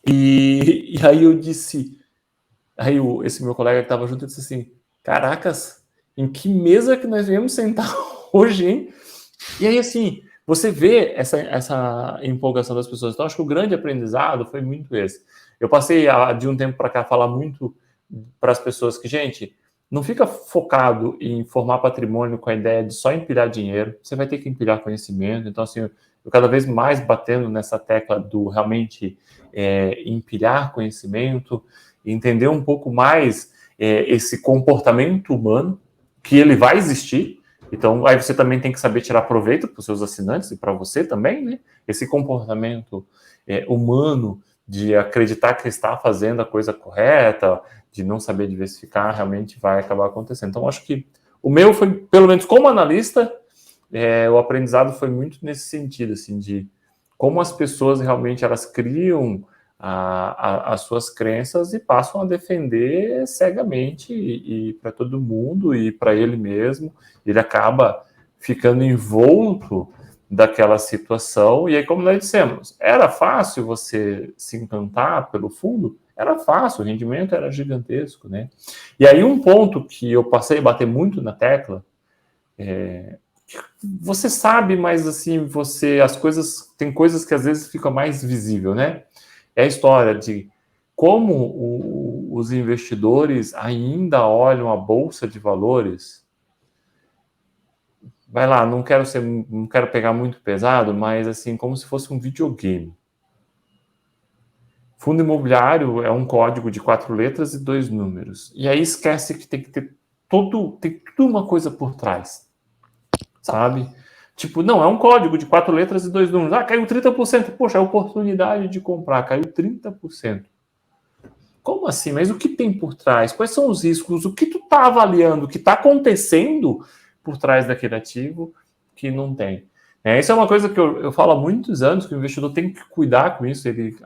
E aí eu disse, esse meu colega que estava junto disse assim, caracas, em que mesa que nós viemos sentar hoje, hein? E aí, assim, você vê essa empolgação das pessoas. Então, acho que o grande aprendizado foi muito esse. Eu passei, de um tempo para cá, a falar muito para as pessoas que, gente, não fica focado em formar patrimônio com a ideia de só empilhar dinheiro. Você vai ter que empilhar conhecimento. Então, assim, eu cada vez mais batendo nessa tecla do realmente empilhar conhecimento, entender um pouco mais esse comportamento humano, que ele vai existir. Então, aí você também tem que saber tirar proveito para os seus assinantes e para você também, né? Esse comportamento humano de acreditar que está fazendo a coisa correta, de não saber diversificar, realmente vai acabar acontecendo. Então, acho que o meu foi, pelo menos como analista, o aprendizado foi muito nesse sentido, assim, de como as pessoas realmente elas criam as suas crenças e passam a defender cegamente e para todo mundo e para ele mesmo. Ele acaba ficando envolto daquela situação. E aí, como nós dissemos, era fácil você se encantar pelo fundo? Era fácil, o rendimento era gigantesco, né? E aí um ponto que eu passei a bater muito na tecla você sabe, mas assim, tem coisas que às vezes ficam mais visível, né? É a história de como os investidores ainda olham a bolsa de valores. Vai lá, não quero pegar muito pesado, mas assim, como se fosse um videogame. Fundo imobiliário é um código de 4 letras e 2 números. E aí esquece que tem que ter tudo uma coisa por trás. Sabe? Tipo, não, é um código de 4 letras e 2 números. Ah, caiu 30%. Poxa, é oportunidade de comprar, caiu 30%. Como assim? Mas o que tem por trás? Quais são os riscos? O que tu tá avaliando? O que está acontecendo por trás daquele ativo que não tem? Isso é uma coisa que eu falo há muitos anos, que o investidor tem que cuidar com isso. Ele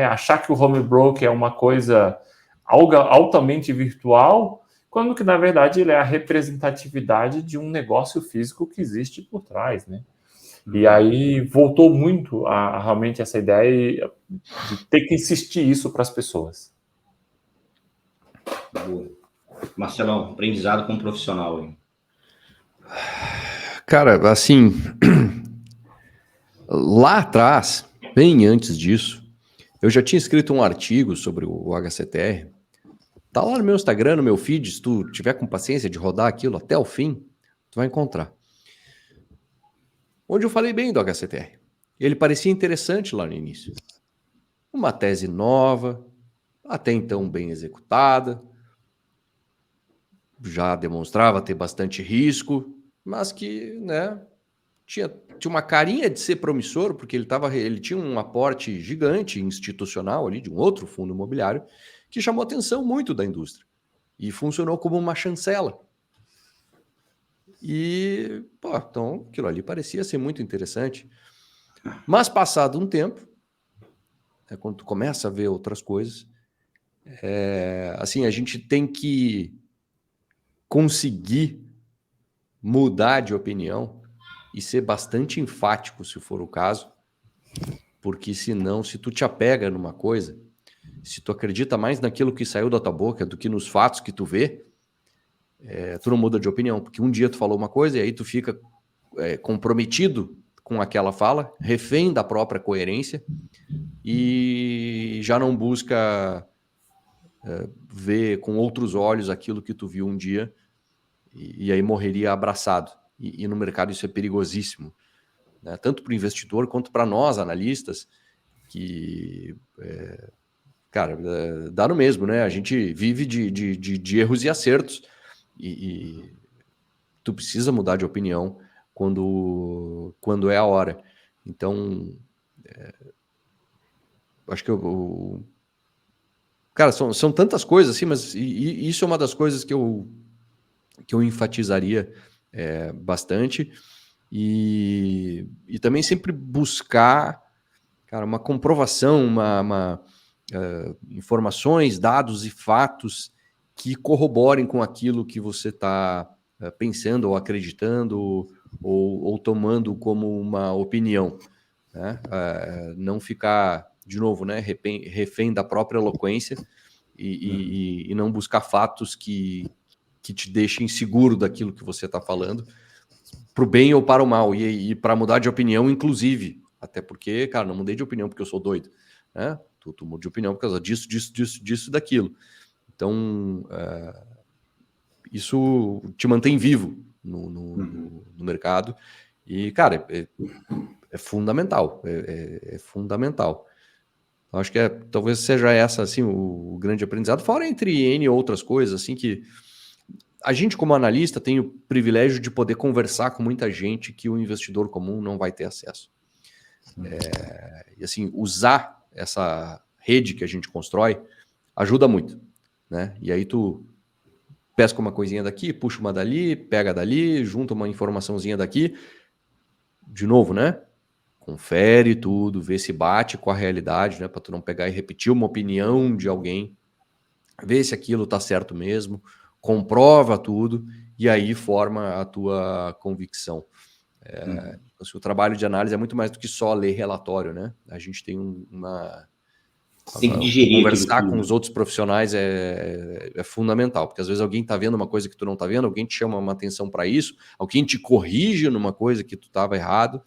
achar que o home broker é uma coisa altamente virtual, quando que, na verdade, ele é a representatividade de um negócio físico que existe por trás, né? E aí voltou muito a realmente essa ideia de ter que insistir isso para as pessoas. Boa. Marcelão, aprendizado como profissional, hein? Cara, assim, lá atrás, bem antes disso, eu já tinha escrito um artigo sobre o HCTR. Tá lá no meu Instagram, no meu feed, se tu tiver com paciência de rodar aquilo até o fim, tu vai encontrar. Onde eu falei bem do HCTR. Ele parecia interessante lá no início. Uma tese nova, até então bem executada, já demonstrava ter bastante risco, mas que, né, tinha uma carinha de ser promissor, porque ele tinha um aporte gigante institucional ali de um outro fundo imobiliário que chamou a atenção muito da indústria e funcionou como uma chancela. E, então aquilo ali parecia ser muito interessante. Mas passado um tempo, quando tu começa a ver outras coisas, assim, a gente tem que conseguir mudar de opinião e ser bastante enfático, se for o caso, porque senão, se tu te apega numa coisa, se tu acredita mais naquilo que saiu da tua boca do que nos fatos que tu vê, tu não muda de opinião, porque um dia tu falou uma coisa e aí tu fica comprometido com aquela fala, refém da própria coerência e já não busca ver com outros olhos aquilo que tu viu um dia e aí morreria abraçado. E no mercado isso é perigosíssimo, né? Tanto para o investidor quanto para nós, analistas, que, cara, dá no mesmo, né? A gente vive de erros e acertos e tu precisa mudar de opinião quando é a hora. Então, acho que cara, são tantas coisas assim, mas isso é uma das coisas que eu enfatizaria bastante e também sempre buscar, cara, uma comprovação, informações, dados e fatos que corroborem com aquilo que você está pensando ou acreditando ou tomando como uma opinião, né? Não ficar de novo, né, refém da própria eloquência e não buscar fatos que te deixem seguro daquilo que você está falando, para o bem ou para o mal, e para mudar de opinião, inclusive. Até porque, cara, não mudei de opinião porque eu sou doido, né? Tu mudou de opinião por causa disso, daquilo. Então, isso te mantém vivo no mercado. E, cara, é fundamental. É fundamental. Eu acho que talvez seja essa, assim, o grande aprendizado. Fora entre N outras coisas, assim, que a gente, como analista, tem o privilégio de poder conversar com muita gente que o investidor comum não vai ter acesso. E, assim, usar essa rede que a gente constrói ajuda muito, né? E aí tu pesca uma coisinha daqui, puxa uma dali, pega dali, junta uma informaçãozinha daqui. De novo, né? Confere tudo, vê se bate com a realidade, né? Para tu não pegar e repetir uma opinião de alguém. Vê se aquilo tá certo mesmo. Comprova tudo e aí forma a tua convicção. Assim, o trabalho de análise é muito mais do que só ler relatório, né? A gente tem Tem que digerir conversar com os outros profissionais é fundamental, porque às vezes alguém está vendo uma coisa que tu não está vendo, alguém te chama uma atenção para isso, alguém te corrige numa coisa que tu estava errado.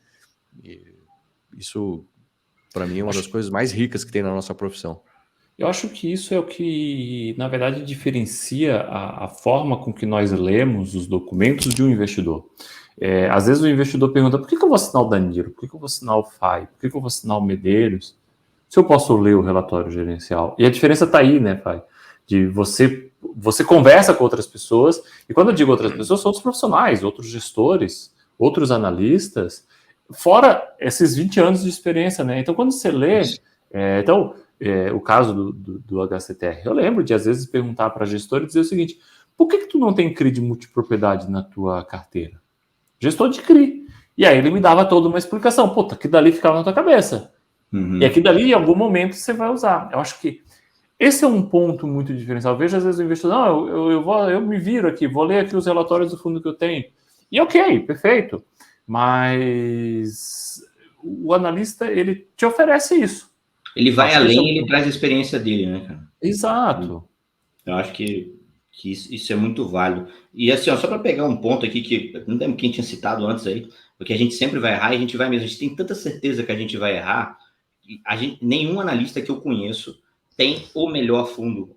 E isso, para mim, é uma das coisas mais ricas que tem na nossa profissão. Eu acho que isso é o que, na verdade, diferencia a forma com que nós lemos os documentos de um investidor. Às vezes o investidor pergunta, por que eu vou assinar o Danilo? Por que eu vou assinar o FAI? Por que eu vou assinar o Medeiros? Se eu posso ler o relatório gerencial. E a diferença está aí, né, Fai? De você conversa com outras pessoas, e quando eu digo outras pessoas, são outros profissionais, outros gestores, outros analistas, fora esses 20 anos de experiência, né? Então, quando você lê... o caso do HCTR, eu lembro de, às vezes, perguntar para a gestora e dizer o seguinte, por que tu não tem CRI de multipropriedade na tua carteira? Gestor de CRI. E aí ele me dava toda uma explicação. Puta, que dali ficava na tua cabeça. E aqui dali, em algum momento, você vai usar. Eu acho que esse é um ponto muito diferencial. Eu vejo, às vezes, o investidor, não, eu me viro aqui, vou ler aqui os relatórios do fundo que eu tenho. E ok, perfeito. Mas o analista, ele te oferece isso. Ele vai além, ele traz a experiência dele, né, cara? Exato. Eu acho que isso é muito válido. E assim, ó, só para pegar um ponto aqui que não lembro quem tinha citado antes aí, porque a gente sempre vai errar e a gente vai mesmo. A gente tem tanta certeza que a gente vai errar. Nenhum analista que eu conheço tem o melhor fundo,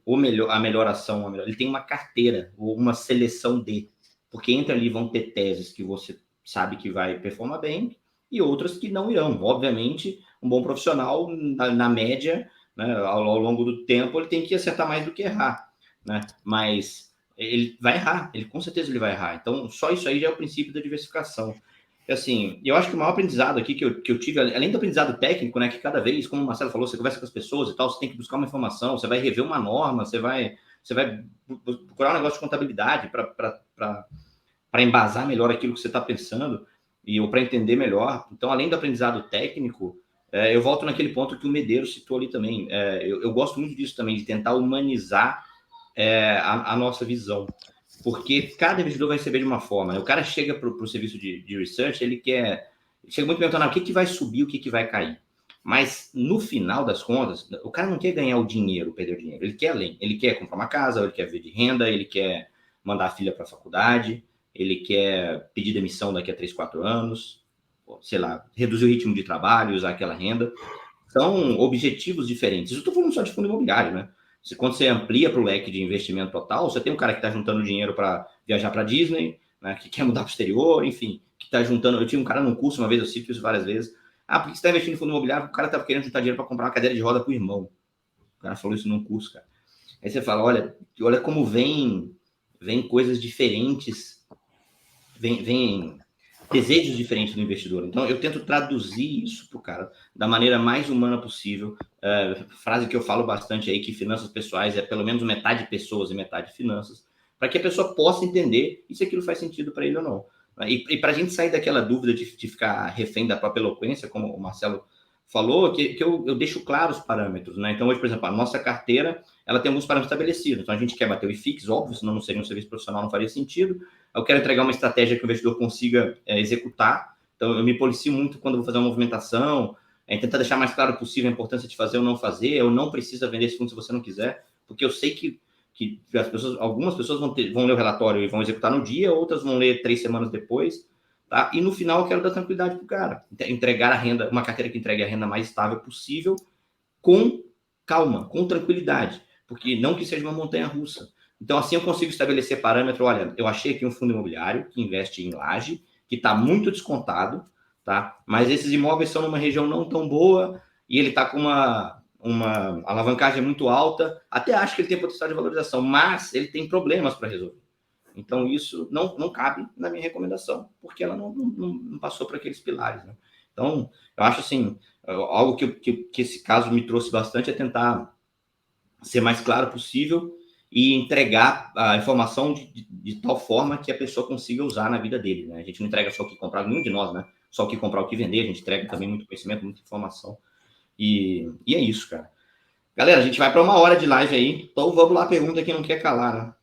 a melhor ação, ele tem uma carteira ou uma seleção de, porque entre ali vão ter teses que você sabe que vai performar bem e outras que não irão. Obviamente, um bom profissional, na média, né, ao longo do tempo, ele tem que acertar mais do que errar, né? Mas ele vai errar, com certeza ele vai errar. Então, só isso aí já é o princípio da diversificação. Assim, eu acho que o maior aprendizado aqui que eu tive, além do aprendizado técnico, né, que cada vez, como o Marcelo falou, você conversa com as pessoas e tal, você tem que buscar uma informação, você vai rever uma norma, você vai procurar um negócio de contabilidade para embasar melhor aquilo que você está pensando ou para entender melhor. Então, além do aprendizado técnico, eu volto naquele ponto que o Medeiros citou ali também. Eu gosto muito disso também, de tentar humanizar a nossa visão. Porque cada investidor vai receber de uma forma. Né? O cara chega para o serviço de research, ele chega muito perguntando o que vai subir, o que vai cair. Mas, no final das contas, o cara não quer ganhar o dinheiro, perder o dinheiro. Ele quer além. Ele quer comprar uma casa, ele quer viver de renda, ele quer mandar a filha para a faculdade, ele quer pedir demissão daqui a 3, 4 anos, sei lá, reduzir o ritmo de trabalho, usar aquela renda. São objetivos diferentes. Eu estou falando só de fundo imobiliário, né? Quando você amplia para o leque de investimento total, você tem um cara que está juntando dinheiro para viajar para Disney, né, que quer mudar para o exterior, enfim, que está juntando... Eu tinha um cara num curso uma vez, eu cito isso várias vezes. Por que você está investindo em fundo imobiliário? O cara estava querendo juntar dinheiro para comprar uma cadeira de roda para o irmão. O cara falou isso num curso, cara. Aí você fala, olha como vem coisas diferentes, vem desejos diferentes do investidor. Então, eu tento traduzir isso para o cara da maneira mais humana possível. Frase que eu falo bastante aí, que finanças pessoais é pelo menos metade pessoas e metade finanças, para que a pessoa possa entender se aquilo faz sentido para ele ou não. E para a gente sair daquela dúvida de ficar refém da própria eloquência, como o Marcelo falou, que eu deixo claros os parâmetros, né? Então, hoje, por exemplo, a nossa carteira, ela tem alguns parâmetros estabelecidos. Então, a gente quer bater o IFIX, óbvio, senão não seria um serviço profissional, não faria sentido. Eu quero entregar uma estratégia que o investidor consiga executar. Então, eu me policio muito quando vou fazer uma movimentação. tentar deixar mais claro possível a importância de fazer ou não fazer. Eu não preciso vender esse fundo se você não quiser, porque eu sei que algumas pessoas vão ler o relatório e vão executar no dia, outras vão ler 3 semanas depois, tá? E no final eu quero dar tranquilidade pro cara, entregar a renda, uma carteira que entregue a renda mais estável possível, com calma, com tranquilidade, porque não que seja uma montanha-russa. Então, assim eu consigo estabelecer parâmetro. Olha, eu achei aqui um fundo imobiliário que investe em laje, que está muito descontado, tá? Mas esses imóveis são numa região não tão boa e ele está com uma alavancagem muito alta. Até acho que ele tem potencial de valorização, mas ele tem problemas para resolver. Então, isso não cabe na minha recomendação, porque ela não passou por aqueles pilares, né? Então, eu acho assim, algo que esse caso me trouxe bastante é tentar ser mais claro possível e entregar a informação de tal forma que a pessoa consiga usar na vida dele, né? A gente não entrega só o que comprar, nenhum de nós, né? Só o que comprar, o que vender, a gente entrega também muito conhecimento, muita informação. E é isso, cara. Galera, a gente vai para 1 hora de live aí, então vamos lá, pergunta quem não quer calar, né?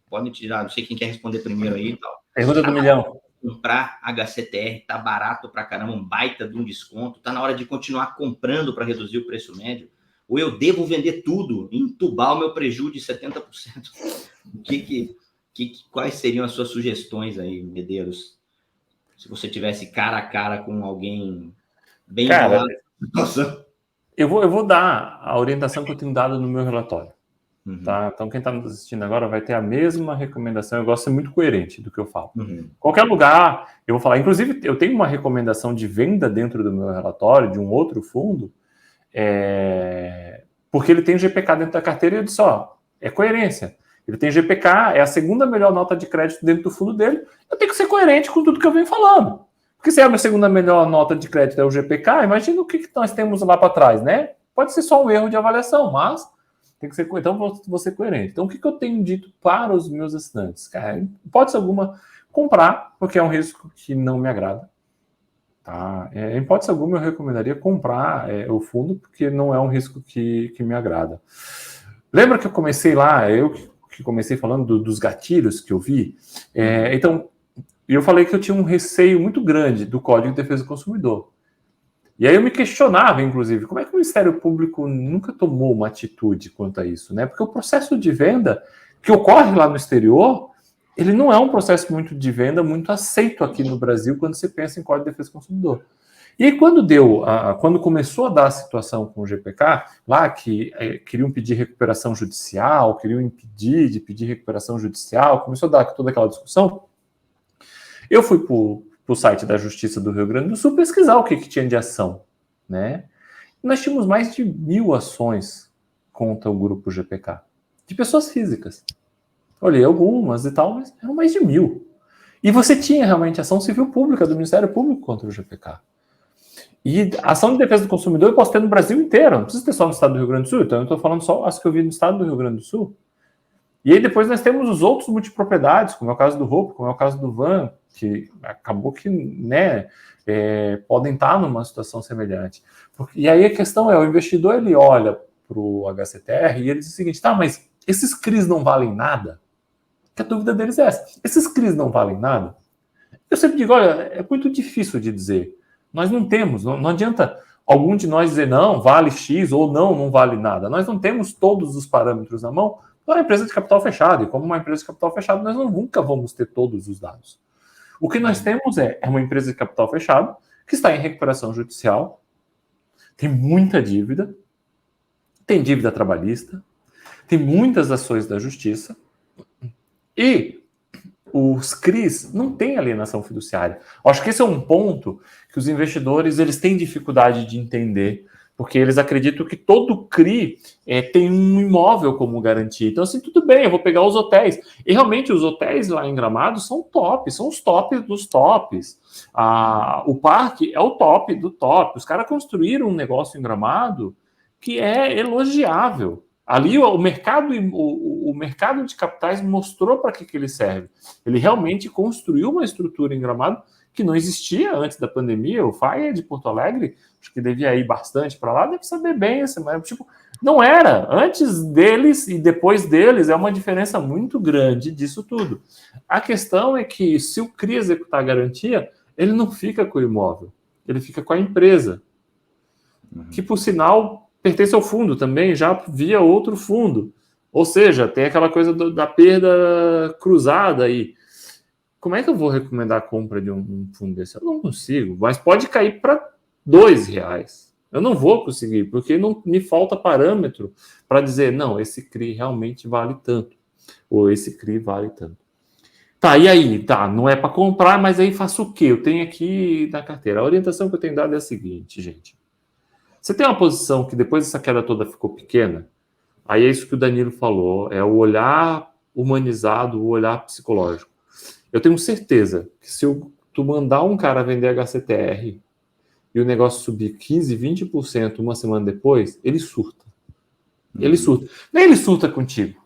Pode tirar, não sei quem quer responder primeiro aí e tal. Pergunta do milhão. Comprar HCTR, tá barato pra caramba, um baita de um desconto, tá na hora de continuar comprando para reduzir o preço médio, ou eu devo vender tudo e entubar o meu prejuízo de 70%? Quais seriam as suas sugestões aí, Medeiros? Se você tivesse cara a cara com alguém bem enrolado. Eu vou dar a orientação que eu tenho dado no meu relatório. Tá? Então, quem está nos assistindo agora vai ter a mesma recomendação. Eu gosto de ser muito coerente do que eu falo. Qualquer lugar, eu vou falar. Inclusive, eu tenho uma recomendação de venda dentro do meu relatório de um outro fundo, porque ele tem GPK dentro da carteira e eu disse, é coerência. Ele tem GPK, é a segunda melhor nota de crédito dentro do fundo dele. Eu tenho que ser coerente com tudo que eu venho falando. Porque se a minha segunda melhor nota de crédito é o GPK, imagina o que nós temos lá para trás, né? Pode ser só um erro de avaliação, mas tem que ser coerente. Então, vou ser coerente. Então, o que eu tenho dito para os meus assinantes? Cara, hipótese alguma, comprar, porque é um risco que não me agrada. Tá? Em hipótese alguma, eu recomendaria comprar o fundo, porque não é um risco que me agrada. Lembra que eu comecei lá, eu que comecei falando dos gatilhos que eu vi? Então, eu falei que eu tinha um receio muito grande do Código de Defesa do Consumidor. E aí eu me questionava, inclusive, como é que o Ministério Público nunca tomou uma atitude quanto a isso, né? Porque o processo de venda que ocorre lá no exterior, ele não é um processo muito aceito aqui no Brasil quando você pensa em Código de Defesa do Consumidor. E aí, quando começou a dar a situação com o GPK, lá que queriam pedir recuperação judicial, queriam impedir de pedir recuperação judicial, começou a dar toda aquela discussão, eu fui para o site da Justiça do Rio Grande do Sul pesquisar o que tinha de ação, né? E nós tínhamos mais de 1.000 ações contra o grupo GPK, de pessoas físicas. Olhei algumas e tal, mas eram mais de 1.000. E você tinha realmente ação civil pública do Ministério Público contra o GPK. E ação de defesa do consumidor eu posso ter no Brasil inteiro, não precisa ter só no estado do Rio Grande do Sul, então eu estou falando só as que eu vi no estado do Rio Grande do Sul. E aí depois nós temos os outros multipropriedades, como é o caso do Roupo, como é o caso do Van, que acabou que, né, podem estar numa situação semelhante. E aí a questão é, o investidor ele olha para o HCTR e ele diz o seguinte, tá, mas esses CRIs não valem nada? Que a dúvida deles é essa, esses CRIs não valem nada? Eu sempre digo, olha, é muito difícil de dizer. Nós não temos, não adianta algum de nós dizer não, vale X ou não vale nada. Nós não temos todos os parâmetros na mão para uma empresa de capital fechado. E como uma empresa de capital fechado, nós nunca vamos ter todos os dados. O que nós temos é uma empresa de capital fechado que está em recuperação judicial, tem muita dívida, tem dívida trabalhista, tem muitas ações da justiça e os CRIs não têm alienação fiduciária. Eu acho que esse é um ponto que os investidores eles têm dificuldade de entender, porque eles acreditam que todo CRI tem um imóvel como garantia. Então, assim, tudo bem, eu vou pegar os hotéis. E realmente os hotéis lá em Gramado são top, são os tops dos tops. O parque é o top do top. Os caras construíram um negócio em Gramado que é elogiável. Ali o mercado de capitais mostrou para que ele serve. Ele realmente construiu uma estrutura em Gramado que não existia antes da pandemia. O FAI de Porto Alegre, acho que devia ir bastante para lá, deve saber bem, mas tipo, não era. Antes deles e depois deles é uma diferença muito grande disso tudo. A questão é que se o CRI executar a garantia, ele não fica com o imóvel, ele fica com a empresa. que por sinal pertence ao fundo também, já via outro fundo. Ou seja, tem aquela coisa da perda cruzada aí. Como é que eu vou recomendar a compra de um fundo desse? Eu não consigo, mas pode cair para R$2. Eu não vou conseguir, porque não me falta parâmetro para dizer, não, esse CRI realmente vale tanto, ou esse CRI vale tanto. Tá, e aí? Tá, não é para comprar, mas aí faço o quê? Eu tenho aqui na carteira. A orientação que eu tenho dado é a seguinte, gente. Você tem uma posição que depois dessa queda toda ficou pequena, aí é isso que o Danilo falou, é o olhar humanizado, o olhar psicológico. Eu tenho certeza que se tu mandar um cara vender HCTR e o negócio subir 15%, 20% uma semana depois, ele surta. Ele surta. Nem ele surta contigo.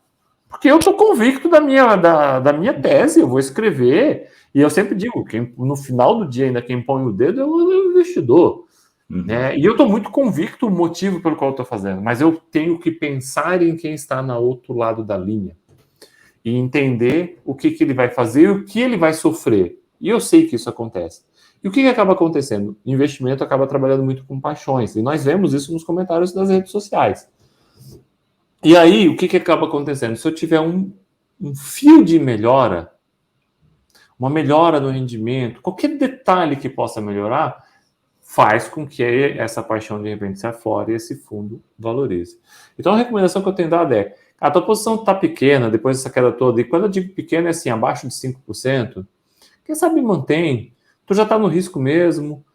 Porque eu estou convicto da minha tese, eu vou escrever, e eu sempre digo, no final do dia ainda quem põe o dedo é o investidor. Né? E eu estou muito convicto do motivo pelo qual eu estou fazendo, mas eu tenho que pensar em quem está no outro lado da linha e entender o que ele vai fazer e o que ele vai sofrer. E eu sei que isso acontece. E o que acaba acontecendo? O investimento acaba trabalhando muito com paixões, e nós vemos isso nos comentários das redes sociais. E aí, o que acaba acontecendo? Se eu tiver um fio de melhora, uma melhora no rendimento, qualquer detalhe que possa melhorar, faz com que essa paixão de repente se aflore e esse fundo valorize. Então, a recomendação que eu tenho dado é, a tua posição está pequena, depois dessa queda toda, e quando eu digo pequena é assim, abaixo de 5%, quem sabe mantém, tu já está no risco mesmo.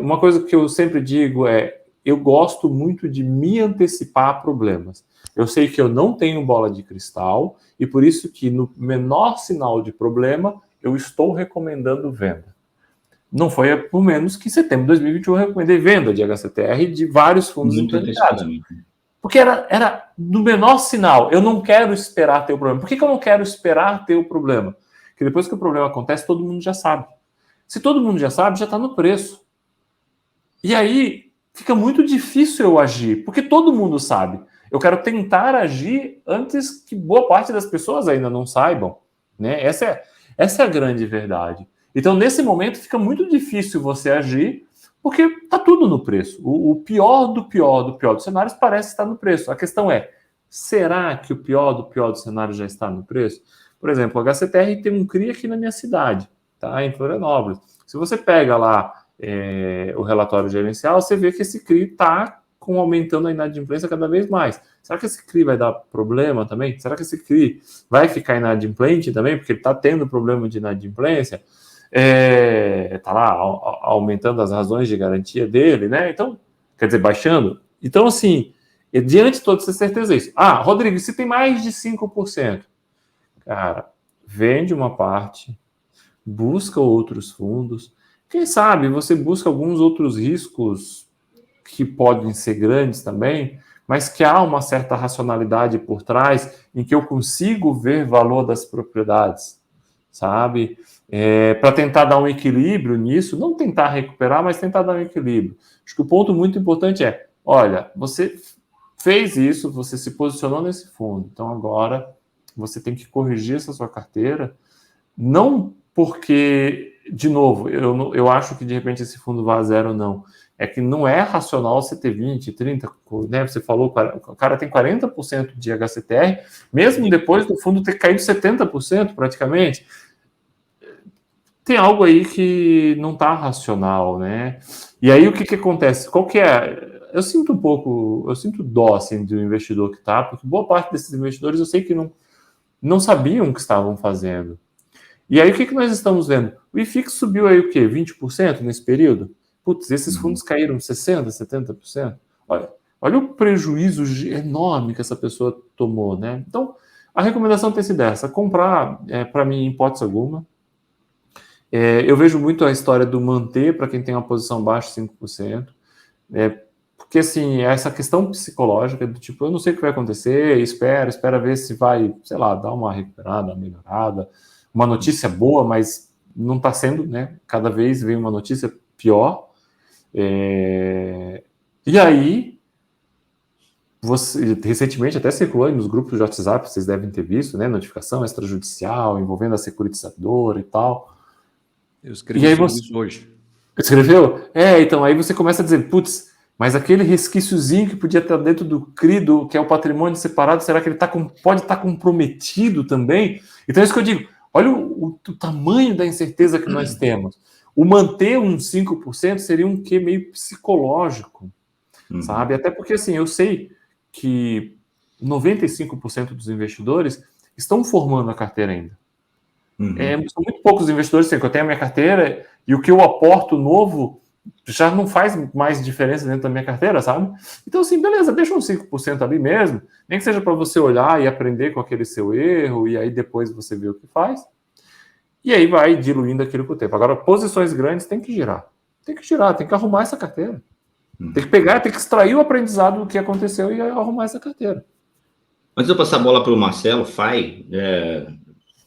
Uma coisa que eu sempre digo é, eu gosto muito de me antecipar a problemas. Eu sei que eu não tenho bola de cristal, e por isso que no menor sinal de problema, eu estou recomendando venda. Não foi por menos que em setembro de 2021 eu recomendei venda de HCTR de vários fundos intermediários. Porque era do menor sinal. Eu não quero esperar ter o problema. Por que eu não quero esperar ter o problema? Porque depois que o problema acontece, todo mundo já sabe. Se todo mundo já sabe, já está no preço. E aí fica muito difícil eu agir, porque todo mundo sabe. Eu quero tentar agir antes que boa parte das pessoas ainda não saibam. Né? Essa é a grande verdade. Então, nesse momento, fica muito difícil você agir, porque está tudo no preço. O pior do pior dos cenários parece estar no preço. A questão é, será que o pior do cenário já está no preço? Por exemplo, o HCTR tem um CRI aqui na minha cidade, tá? Em Florianópolis. Se você pega lá o relatório gerencial, você vê que esse CRI está aumentando a inadimplência cada vez mais. Será que esse CRI vai dar problema também? Será que esse CRI vai ficar inadimplente também? Porque ele está tendo problema de inadimplência? Tá lá aumentando as razões de garantia dele, né? Então, quer dizer, baixando. Então, assim, diante de toda essa certeza, é isso. Rodrigo, se tem mais de 5%, cara, vende uma parte, busca outros fundos. Quem sabe você busca alguns outros riscos que podem ser grandes também, mas que há uma certa racionalidade por trás em que eu consigo ver valor das propriedades, sabe? Para tentar dar um equilíbrio nisso, não tentar recuperar, mas tentar dar um equilíbrio. Acho que o ponto muito importante é, olha, você fez isso, você se posicionou nesse fundo, então agora você tem que corrigir essa sua carteira, não porque, de novo, eu acho que de repente esse fundo vai a zero, não. É que não é racional você ter 20, 30, né? Você falou, o cara tem 40% de HCTR, mesmo depois do fundo ter caído 70% praticamente. Tem algo aí que não está racional, né? E aí o que acontece? Qual que é? Eu sinto dó assim, do investidor que está, porque boa parte desses investidores eu sei que não sabiam o que estavam fazendo. E aí o que nós estamos vendo? O IFIX subiu aí o quê? 20% nesse período? Putz, esses fundos caíram 60%, 70%. Olha o prejuízo enorme que essa pessoa tomou, né? Então, a recomendação tem sido essa. Comprar, para mim, em hipótese alguma. Eu vejo muito a história do manter para quem tem uma posição baixa, 5%. Porque, assim, essa questão psicológica do tipo, eu não sei o que vai acontecer, espera ver se vai, sei lá, dar uma recuperada, uma melhorada. Uma notícia boa, mas não está sendo, né? Cada vez vem uma notícia pior. E aí, recentemente até circulou nos grupos de WhatsApp, vocês devem ter visto, né? Notificação extrajudicial envolvendo a securitizadora e tal. Eu escrevi sobre isso hoje. Escreveu? Então aí você começa a dizer, putz, Mas aquele resquíciozinho que podia estar dentro do CRI, que é o patrimônio separado, será que ele pode estar comprometido também? Então é isso que eu digo. Olha o tamanho da incerteza que nós temos. O manter uns 5% seria um quê meio psicológico, sabe? Até porque, assim, eu sei que 95% dos investidores estão formando a carteira ainda. São muito poucos investidores, assim, que eu tenho a minha carteira e o que eu aporto novo já não faz mais diferença dentro da minha carteira, sabe? Então, assim, beleza, deixa uns 5% ali mesmo, nem que seja para você olhar e aprender com aquele seu erro, e aí depois você vê o que faz. E aí vai diluindo aquilo com o tempo. Agora, posições grandes tem que girar. Tem que arrumar essa carteira. Tem que pegar, tem que extrair o aprendizado do que aconteceu e arrumar essa carteira. Antes de eu passar a bola para o Marcelo,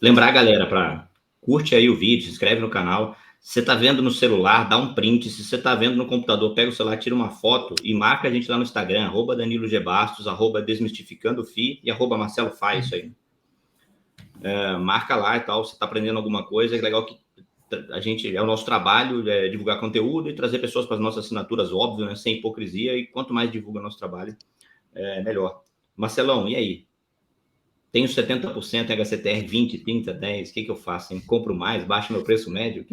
lembrar a galera para curte aí o vídeo, se inscreve no canal. Se você está vendo no celular, dá um print. Se você está vendo no computador, pega o celular, tira uma foto e marca a gente lá no Instagram, @DaniloGBastos, @DesmistificandoFi e @MarceloFai, isso aí. Marca lá e tal, você está aprendendo alguma coisa, é legal que a gente, é o nosso trabalho, divulgar conteúdo e trazer pessoas para as nossas assinaturas, óbvio, né, sem hipocrisia, e quanto mais divulga nosso trabalho, melhor. Marcelão, e aí? Tenho 70% em HCTR, 20, 30, 10, o que eu faço? Hein? Compro mais, baixo meu preço médio?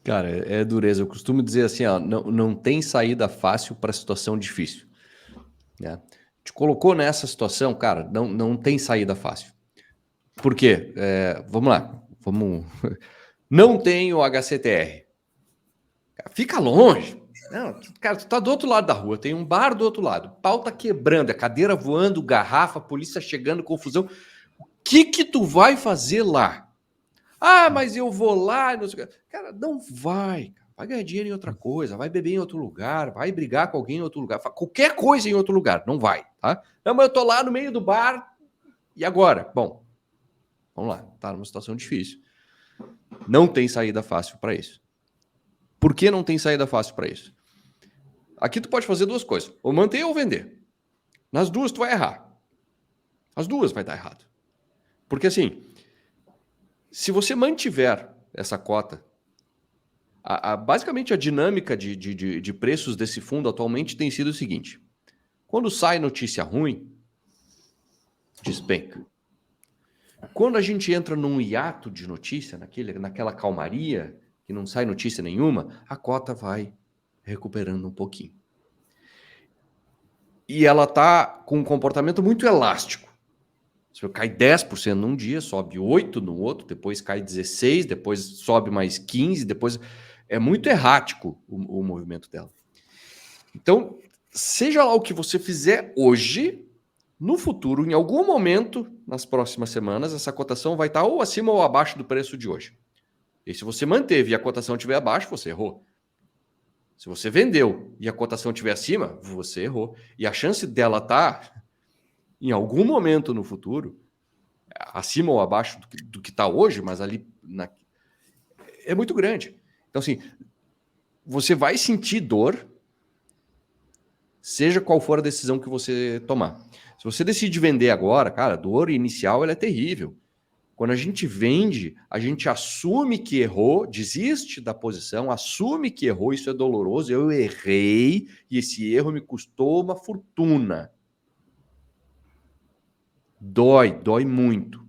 Cara, é dureza. Eu costumo dizer assim, ó, não tem saída fácil para situação difícil. Né? Te colocou nessa situação, cara, não tem saída fácil. Por quê? Vamos lá. Não tem o HCTR. Fica longe. Não, cara, tu tá do outro lado da rua, tem um bar do outro lado, o pau tá quebrando, a cadeira voando, garrafa, a polícia chegando, confusão. O que tu vai fazer lá? Ah, mas eu vou lá. Não sei... Cara, não vai. Vai ganhar dinheiro em outra coisa, vai beber em outro lugar, vai brigar com alguém em outro lugar, qualquer coisa em outro lugar, não vai, tá? Não, mas eu tô lá no meio do bar, e agora? Bom, vamos lá, tá numa situação difícil. Não tem saída fácil para isso. Por que não tem saída fácil para isso? Aqui tu pode fazer duas coisas, ou manter ou vender. Nas duas tu vai errar. As duas vai dar errado. Porque assim, se você mantiver essa cota, basicamente a dinâmica de preços desse fundo atualmente tem sido o seguinte: quando sai notícia ruim, despenca. Quando a gente entra num hiato de notícia, naquela calmaria, que não sai notícia nenhuma, a cota vai recuperando um pouquinho. E ela está com um comportamento muito elástico. Se cai 10% num dia, sobe 8% no outro, depois cai 16%, depois sobe mais 15%, depois... É muito errático o movimento dela. Então, seja lá o que você fizer hoje, no futuro, em algum momento, nas próximas semanas, essa cotação vai estar ou acima ou abaixo do preço de hoje. E se você manteve e a cotação estiver abaixo, você errou. Se você vendeu e a cotação estiver acima, você errou. E a chance dela estar, em algum momento no futuro, acima ou abaixo do que está hoje, mas ali é muito grande. Então, assim, você vai sentir dor, seja qual for a decisão que você tomar. Se você decide vender agora, cara, a dor inicial ela é terrível. Quando a gente vende, a gente assume que errou, desiste da posição, assume que errou, isso é doloroso, eu errei e esse erro me custou uma fortuna. Dói muito.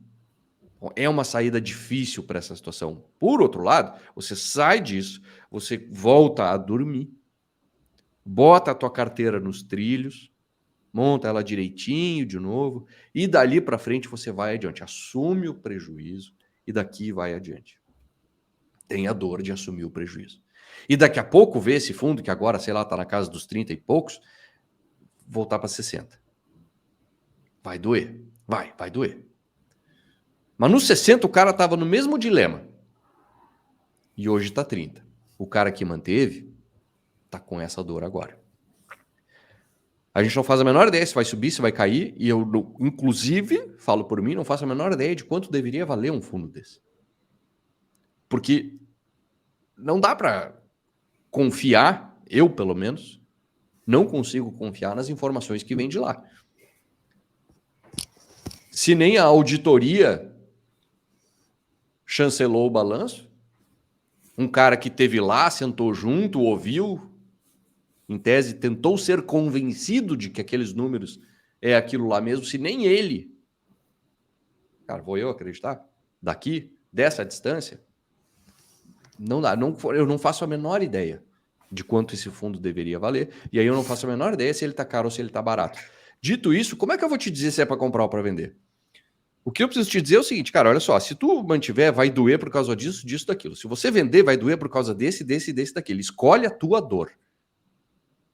É uma saída difícil para essa situação. Por outro lado, você sai disso, você volta a dormir, bota a tua carteira nos trilhos, monta ela direitinho de novo, e dali para frente você vai adiante. Assume o prejuízo e daqui vai adiante. Tem a dor de assumir o prejuízo. E daqui a pouco vê esse fundo, que agora, sei lá, está na casa dos 30 e poucos, voltar para 60. Vai doer? Vai doer. Mas nos 60 o cara estava no mesmo dilema. E hoje está 30. O cara que manteve está com essa dor agora. A gente não faz a menor ideia se vai subir, se vai cair. E eu, inclusive, falo por mim, não faço a menor ideia de quanto deveria valer um fundo desse. Porque não dá para confiar, eu pelo menos, não consigo confiar nas informações que vêm de lá. Se nem a auditoria chancelou o balanço, um cara que teve lá, sentou junto, ouviu, em tese, tentou ser convencido de que aqueles números é aquilo lá mesmo, se nem ele, cara, vou eu acreditar? Daqui, dessa distância? Não dá, eu não faço a menor ideia de quanto esse fundo deveria valer, e aí eu não faço a menor ideia se ele está caro ou se ele está barato. Dito isso, como é que eu vou te dizer se é para comprar ou para vender? O que eu preciso te dizer é o seguinte, cara, olha só, se tu mantiver, vai doer por causa disso, disso, daquilo. Se você vender, vai doer por causa desse, daquele. Escolhe a tua dor.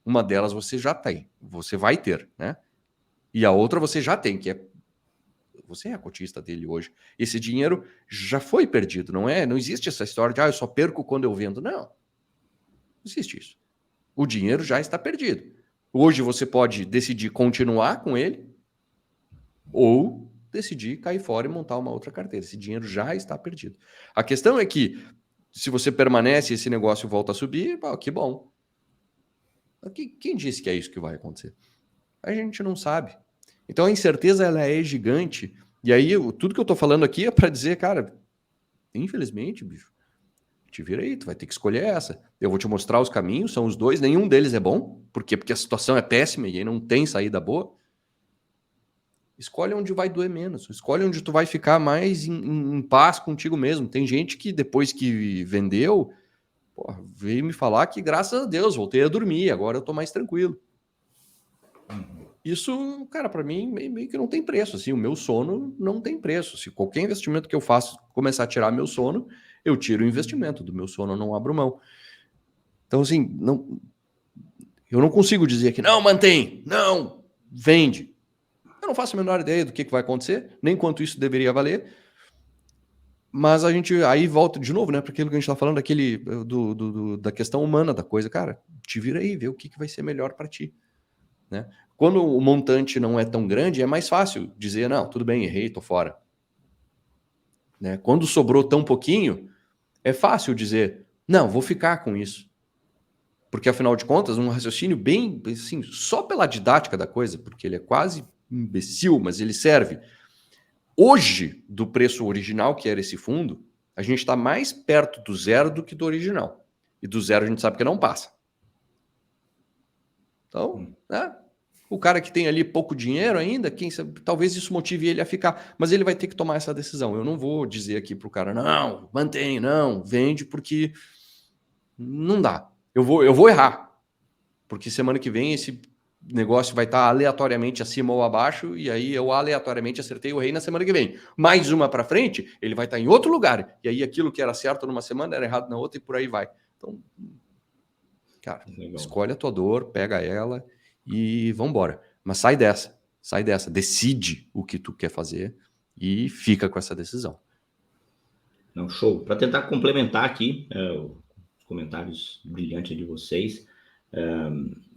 Uma delas você já tem, você vai ter, né? E a outra você já tem, que é você é a cotista dele hoje. Esse dinheiro já foi perdido, não é? Não existe essa história de eu só perco quando eu vendo. Não existe isso. O dinheiro já está perdido. Hoje você pode decidir continuar com ele ou decidir cair fora e montar uma outra carteira. Esse dinheiro já está perdido. A questão é que se você permanece e esse negócio volta a subir, que bom. Quem disse que é isso que vai acontecer? A gente não sabe. Então a incerteza ela é gigante. E aí tudo que eu estou falando aqui é para dizer, cara, infelizmente, bicho, te vira aí, tu vai ter que escolher essa. Eu vou te mostrar os caminhos, são os dois, nenhum deles é bom. Por quê? Porque a situação é péssima e aí não tem saída boa. Escolhe onde vai doer menos. Escolhe onde tu vai ficar mais em paz contigo mesmo. Tem gente que depois que vendeu, veio me falar que graças a Deus voltei a dormir, agora eu tô mais tranquilo. Isso, cara, para mim meio que não tem preço. Assim, o meu sono não tem preço. Se qualquer investimento que eu faço começar a tirar meu sono, eu tiro o investimento. Do meu sono eu não abro mão. Então, assim, eu não consigo dizer que não, mantém, não, vende. Eu não faço a menor ideia do que vai acontecer, nem quanto isso deveria valer. Mas a gente aí volta de novo, né, para aquilo que a gente está falando, da questão humana da coisa. Cara, te vira aí, vê o que vai ser melhor para ti. Né? Quando o montante não é tão grande, é mais fácil dizer, não, tudo bem, errei, tô fora. Né? Quando sobrou tão pouquinho, é fácil dizer, não, vou ficar com isso. Porque, afinal de contas, um raciocínio bem, assim, só pela didática da coisa, porque ele é quase imbecil, mas ele serve. Hoje, do preço original, que era esse fundo, a gente está mais perto do zero do que do original. E do zero a gente sabe que não passa. Então, né? O cara que tem ali pouco dinheiro ainda, quem sabe, talvez isso motive ele a ficar. Mas ele vai ter que tomar essa decisão. Eu não vou dizer aqui para o cara, não, mantém, não, vende, porque não dá. Eu vou errar. Porque semana que vem esse negócio vai estar aleatoriamente acima ou abaixo, e aí eu aleatoriamente acertei o rei na semana que vem. Mais uma para frente, ele vai estar em outro lugar. E aí aquilo que era certo numa semana era errado na outra e por aí vai. Então, cara, escolhe a tua dor, pega ela e vambora. Mas sai dessa. Decide o que tu quer fazer e fica com essa decisão. Não, show. Para tentar complementar aqui os comentários brilhantes de vocês,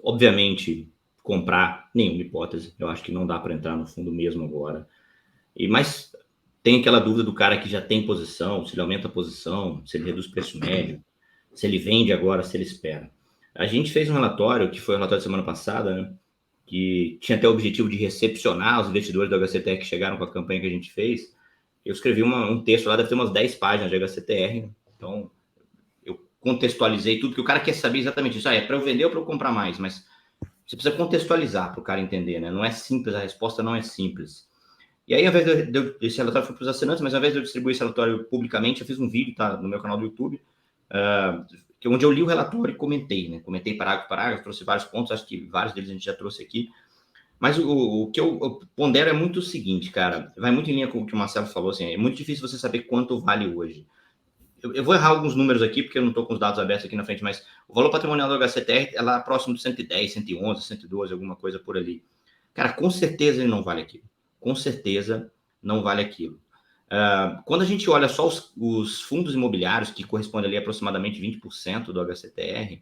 obviamente, comprar, nenhuma hipótese. Eu acho que não dá para entrar no fundo mesmo agora. Mas tem aquela dúvida do cara que já tem posição, se ele aumenta a posição, se ele reduz o preço médio, se ele vende agora, se ele espera. A gente fez um relatório, que foi o relatório da semana passada, né, que tinha até o objetivo de recepcionar os investidores do HCTR que chegaram com a campanha que a gente fez. Eu escrevi um texto lá, deve ter umas 10 páginas de HCTR, então eu contextualizei tudo, que o cara quer saber exatamente isso. É para eu vender ou para eu comprar mais? Mas você precisa contextualizar para o cara entender, né? Não é simples, a resposta não é simples. E aí, ao invés esse relatório foi para os assinantes, mas ao invés de eu distribuir esse relatório publicamente, eu fiz um vídeo, tá, no meu canal do YouTube, onde eu li o relatório e comentei, né? Comentei parágrafo por parágrafo, trouxe vários pontos, acho que vários deles a gente já trouxe aqui. Mas o que eu pondero é muito o seguinte, cara, vai muito em linha com o que o Marcelo falou, assim, é muito difícil você saber quanto vale hoje. Eu vou errar alguns números aqui, porque eu não estou com os dados abertos aqui na frente, mas o valor patrimonial do HCTR é lá próximo de 110, 111, 112, alguma coisa por ali. Cara, com certeza ele não vale aquilo. Com certeza não vale aquilo. Quando a gente olha só os fundos imobiliários, que correspondem ali a aproximadamente 20% do HCTR,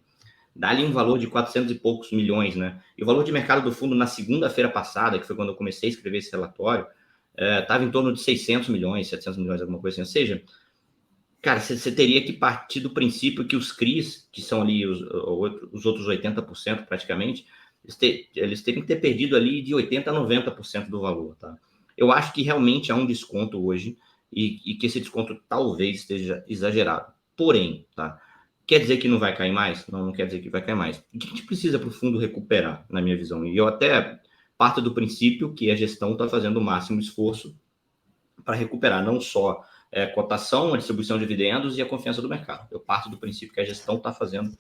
dá ali um valor de 400 e poucos milhões, né? E o valor de mercado do fundo na segunda-feira passada, que foi quando eu comecei a escrever esse relatório, estava em torno de 600 milhões, 700 milhões, alguma coisa assim. Ou seja, cara, você teria que partir do princípio que os CRIs, que são ali os outros 80% praticamente, eles teriam que ter perdido ali de 80% a 90% do valor, tá? Eu acho que realmente há um desconto hoje e que esse desconto talvez esteja exagerado. Porém, tá? Quer dizer que não vai cair mais? Não, não quer dizer que vai cair mais. O que a gente precisa para o fundo recuperar, na minha visão? E eu até parto do princípio que a gestão está fazendo o máximo esforço para recuperar não só cotação, a distribuição de dividendos e a confiança do mercado. Eu parto do princípio que a gestão está fazendo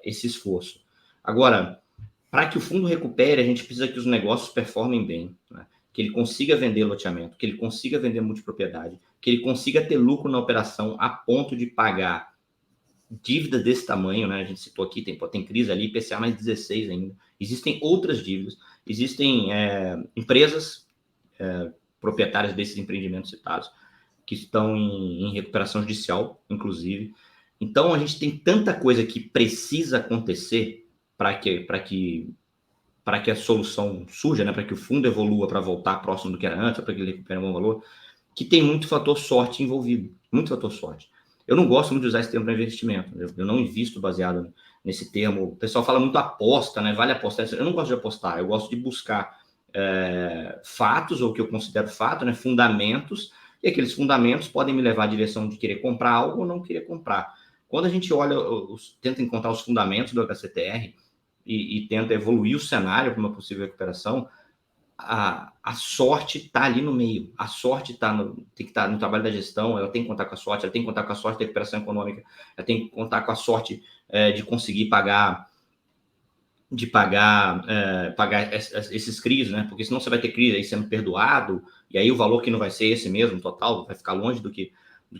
esse esforço. Agora, para que o fundo recupere, a gente precisa que os negócios performem bem, né? Que ele consiga vender loteamento, que ele consiga vender multipropriedade, que ele consiga ter lucro na operação a ponto de pagar dívida desse tamanho, né? A gente citou aqui, tem crise ali, IPCA mais 16 ainda. Existem outras dívidas, existem empresas proprietárias desses empreendimentos citados que estão em recuperação judicial, inclusive. Então, a gente tem tanta coisa que precisa acontecer para que a solução surja, né? Para que o fundo evolua para voltar próximo do que era antes, para que ele recupere um bom valor, que tem muito fator sorte envolvido, muito fator sorte. Eu não gosto muito de usar esse termo para investimento. Eu não invisto baseado nesse termo. O pessoal fala muito aposta, né? Vale apostar. Eu não gosto de apostar. Eu gosto de buscar fatos, ou o que eu considero fato, né? Fundamentos. E aqueles fundamentos podem me levar à direção de querer comprar algo ou não querer comprar. Quando a gente olha, tenta encontrar os fundamentos do HCTR e tenta evoluir o cenário para uma possível recuperação, a sorte está ali no meio. A sorte tem que estar no trabalho da gestão, ela tem que contar com a sorte, ela tem que contar com a sorte da recuperação econômica, ela tem que contar com a sorte de conseguir pagar esses CRIs, né? Porque senão você vai ter CRIs aí sendo perdoado, e aí o valor que não vai ser esse mesmo, total, vai ficar longe do que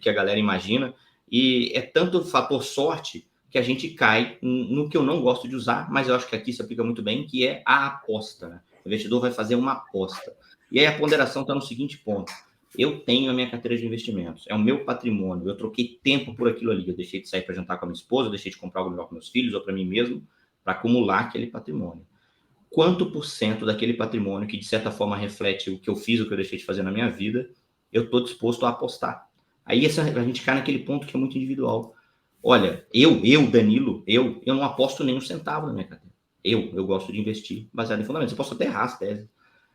a galera imagina. E é tanto fator sorte que a gente cai no que eu não gosto de usar, mas eu acho que aqui se aplica muito bem, que é a aposta, né? O investidor vai fazer uma aposta. E aí a ponderação está no seguinte ponto. Eu tenho a minha carteira de investimentos, é o meu patrimônio, eu troquei tempo por aquilo ali, eu deixei de sair para jantar com a minha esposa, eu deixei de comprar algo melhor com meus filhos ou para mim mesmo, para acumular aquele patrimônio. Quanto por cento daquele patrimônio que, de certa forma, reflete o que eu fiz, o que eu deixei de fazer na minha vida, eu estou disposto a apostar? Aí a gente cai naquele ponto que é muito individual. Olha, Danilo, eu não aposto nem um centavo na minha carteira. Eu gosto de investir baseado em fundamentos. Eu posso até errar as teses,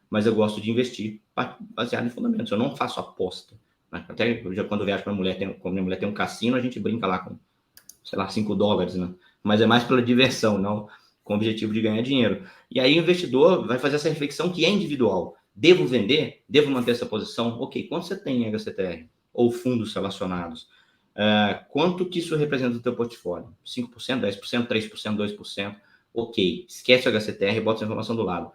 mas eu gosto de investir baseado em fundamentos. Eu não faço aposta. Né? Até quando eu viajo para quando minha mulher tem um cassino, a gente brinca lá com, sei lá, $5, né? Mas é mais pela diversão, não com o objetivo de ganhar dinheiro. E aí o investidor vai fazer essa reflexão que é individual. Devo vender? Devo manter essa posição? Ok, quanto você tem em HCTR? Ou fundos relacionados? Quanto que isso representa no teu portfólio? 5%, 10%, 3%, 2%? Ok, esquece o HCTR e bota essa informação do lado.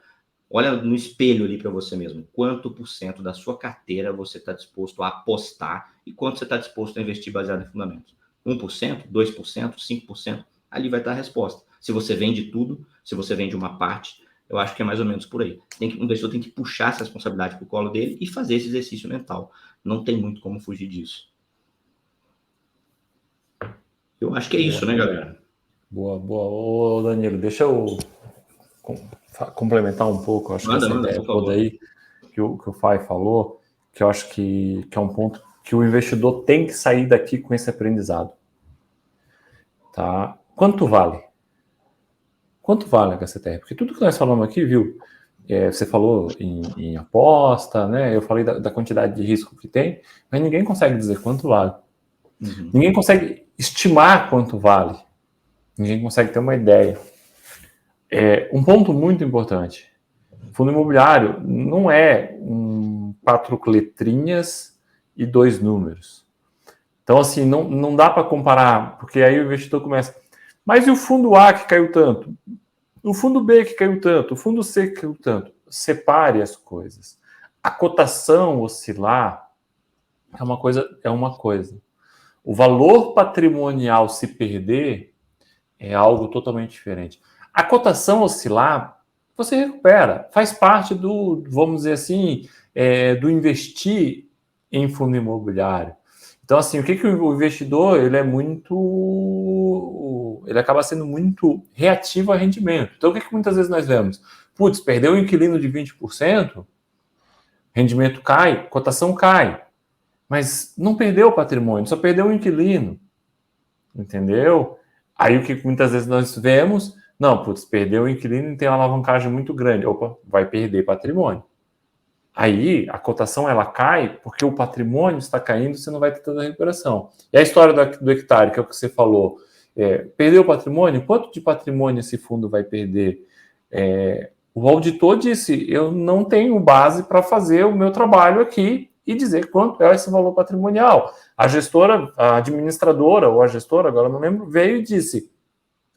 Olha no espelho ali para você mesmo. Quanto por cento da sua carteira você está disposto a apostar e quanto você está disposto a investir baseado em fundamentos? 1%, 2%, 5%? Ali vai estar a resposta. Se você vende tudo, se você vende uma parte, eu acho que é mais ou menos por aí. O investidor tem que puxar essa responsabilidade para o colo dele e fazer esse exercício mental. Não tem muito como fugir disso. Eu acho que é isso, né, galera? Boa. Ô, Danilo, deixa eu complementar um pouco. Acho que essa ideia toda aí que o Fai falou, que eu acho que é um ponto que o investidor tem que sair daqui com esse aprendizado. Tá? Quanto vale? Quanto vale a HCTR? Porque tudo que nós falamos aqui, viu? Você falou em aposta, né? Eu falei da quantidade de risco que tem, mas ninguém consegue dizer quanto vale. Uhum. Ninguém consegue estimar quanto vale. Ninguém consegue ter uma ideia. Um ponto muito importante. Fundo imobiliário não é 4 letrinhas e 2 números. Então, assim, não dá para comparar, porque aí o investidor começa... Mas e o fundo A que caiu tanto? O fundo B que caiu tanto? O fundo C que caiu tanto? Separe as coisas. A cotação oscilar é uma coisa. O valor patrimonial se perder é algo totalmente diferente. A cotação oscilar, você recupera. Faz parte do, vamos dizer assim, do investir em fundo imobiliário. Então, assim, o que o investidor, ele acaba sendo muito reativo a rendimento. Então, o que muitas vezes nós vemos? Putz, perdeu um inquilino de 20%, rendimento cai, cotação cai. Mas não perdeu o patrimônio, só perdeu o inquilino. Entendeu? Aí o que muitas vezes nós vemos, não, putz, perdeu o inquilino e tem uma alavancagem muito grande. Opa, vai perder patrimônio. Aí a cotação ela cai porque o patrimônio está caindo, você não vai ter tanta recuperação. E a história do hectare, que é o que você falou, perdeu o patrimônio? Quanto de patrimônio esse fundo vai perder? O auditor disse, eu não tenho base para fazer o meu trabalho aqui e dizer quanto é esse valor patrimonial. A gestora, a administradora ou a gestora, agora não lembro, veio e disse,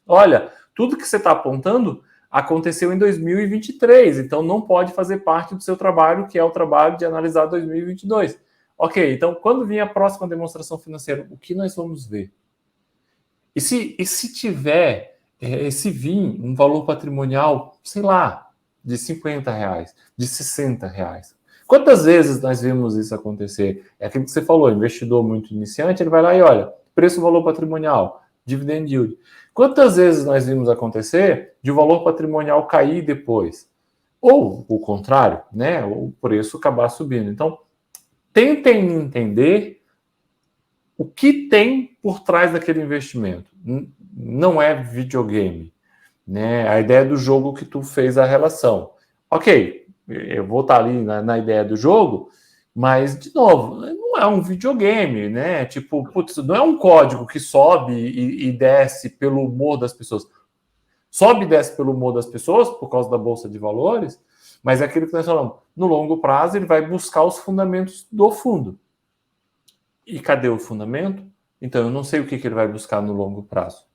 olha, tudo que você está apontando aconteceu em 2023, então não pode fazer parte do seu trabalho, que é o trabalho de analisar 2022. Ok, então quando vir a próxima demonstração financeira, o que nós vamos ver? E se tiver, se vir um valor patrimonial, sei lá, de R$50, de R$60? Quantas vezes nós vimos isso acontecer? É aquilo que você falou, investidor muito iniciante, ele vai lá e olha, preço-valor patrimonial, dividend yield. Quantas vezes nós vimos acontecer de o valor patrimonial cair depois? Ou o contrário, né? O preço acabar subindo. Então, tentem entender o que tem por trás daquele investimento. Não é videogame, né? A ideia do jogo que tu fez a relação. Ok, eu vou estar ali na ideia do jogo, mas, de novo, não é um videogame, né? Tipo, putz, não é um código que sobe e desce pelo humor das pessoas. Sobe e desce pelo humor das pessoas, por causa da Bolsa de Valores, mas é aquilo que nós falamos. No longo prazo, ele vai buscar os fundamentos do fundo. E cadê o fundamento? Então, eu não sei o que ele vai buscar no longo prazo.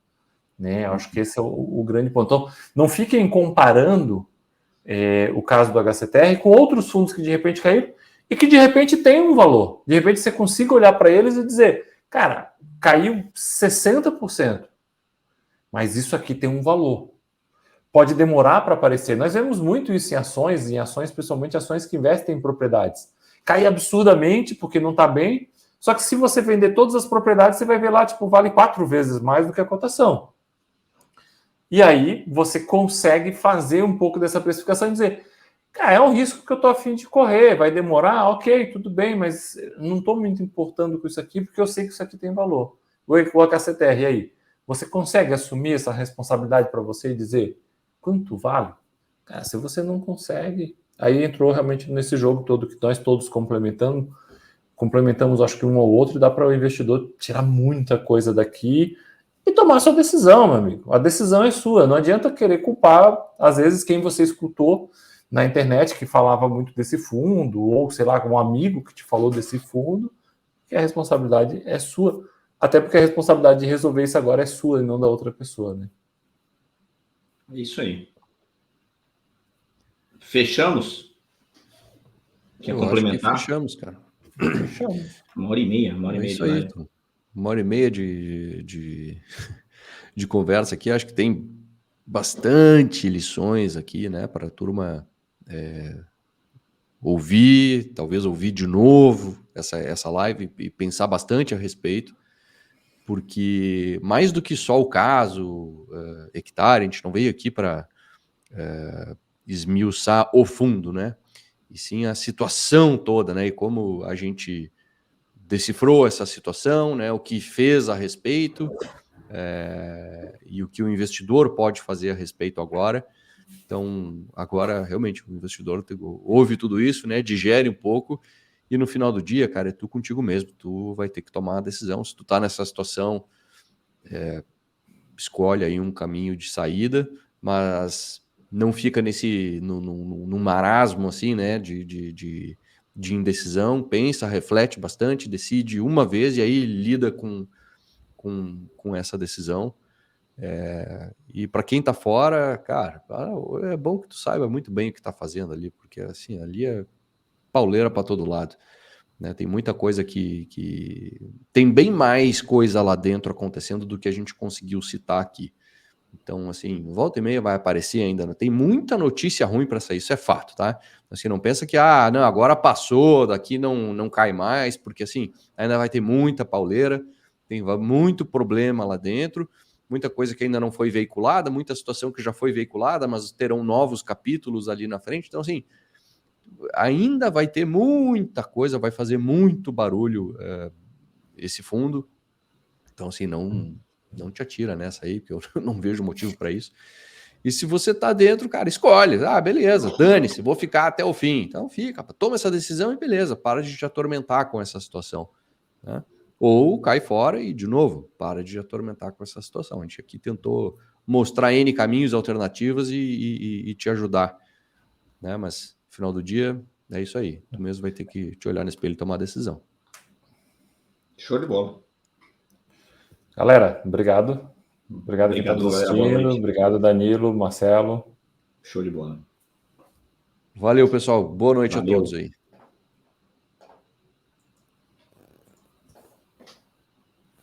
Né? Eu acho que esse é o grande ponto. Então, não fiquem comparando o caso do HCTR com outros fundos que de repente caíram e que de repente tem um valor. De repente você consiga olhar para eles e dizer, cara, caiu 60%, mas isso aqui tem um valor. Pode demorar para aparecer. Nós vemos muito isso em ações, principalmente ações que investem em propriedades. Cai absurdamente porque não está bem, só que se você vender todas as propriedades, você vai ver lá, tipo, vale 4 vezes mais do que a cotação. E aí você consegue fazer um pouco dessa precificação e dizer, cara, é um risco que eu estou a fim de correr, vai demorar, ok, tudo bem, mas não estou muito importando com isso aqui, porque eu sei que isso aqui tem valor. O HCTR, e aí? Você consegue assumir essa responsabilidade para você e dizer quanto vale? Cara, se você não consegue, aí entrou realmente nesse jogo todo que nós todos complementamos acho que um ou outro, e dá para o investidor tirar muita coisa daqui e tomar sua decisão, meu amigo. A decisão é sua. Não adianta querer culpar, às vezes, quem você escutou na internet que falava muito desse fundo, ou, sei lá, um amigo que te falou desse fundo, que a responsabilidade é sua. Até porque a responsabilidade de resolver isso agora é sua e não da outra pessoa, né? É isso aí. Fechamos? Quer complementar? Acho que fechamos, cara. Fechamos. Uma hora e meia É isso de aí, live. então. 1h30 de conversa aqui. Acho que tem bastante lições aqui, né, para a turma ouvir, talvez ouvir de novo essa live e pensar bastante a respeito, porque mais do que só o caso hectare, a gente não veio aqui para esmiuçar o fundo, né, e sim a situação toda, né, e como a gente decifrou essa situação, né, o que fez a respeito, e o que o investidor pode fazer a respeito agora. Então, agora, realmente, o investidor ouve tudo isso, né, digere um pouco, e no final do dia, cara, é tu contigo mesmo. Tu vai ter que tomar a decisão. Se tu tá nessa situação, escolhe aí um caminho de saída, mas não fica num marasmo, assim, né, de indecisão. Pensa, reflete bastante, decide uma vez e aí lida com essa decisão. E para quem tá fora, cara, é bom que tu saiba muito bem o que tá fazendo ali, porque assim, ali é pauleira para todo lado, né? Tem muita coisa que tem bem mais coisa lá dentro acontecendo do que a gente conseguiu citar aqui. Então, assim, volta e meia vai aparecer ainda, né? Tem muita notícia ruim para sair, isso é fato, tá? Assim, não pensa que, não, agora passou, daqui não cai mais, porque assim, ainda vai ter muita pauleira, tem muito problema lá dentro, muita coisa que ainda não foi veiculada, muita situação que já foi veiculada, mas terão novos capítulos ali na frente. Então, assim, ainda vai ter muita coisa, vai fazer muito barulho esse fundo. Então, assim, não te atira nessa aí, porque eu não vejo motivo para isso. E se você tá dentro, cara, escolhe. Ah, beleza, dane-se, vou ficar até o fim. Então fica, toma essa decisão e beleza, para de te atormentar com essa situação, né? Ou cai fora e, de novo, para de te atormentar com essa situação. A gente aqui tentou mostrar N caminhos alternativos e te ajudar, né? Mas, no final do dia, é isso aí. Tu mesmo vai ter que te olhar no espelho e tomar a decisão. Show de bola. Galera, obrigado. Obrigado quem está Obrigado, galera. assistindo. Obrigado, Danilo, Marcelo. Show de bola. Valeu, pessoal. Boa noite Valeu. a todos aí.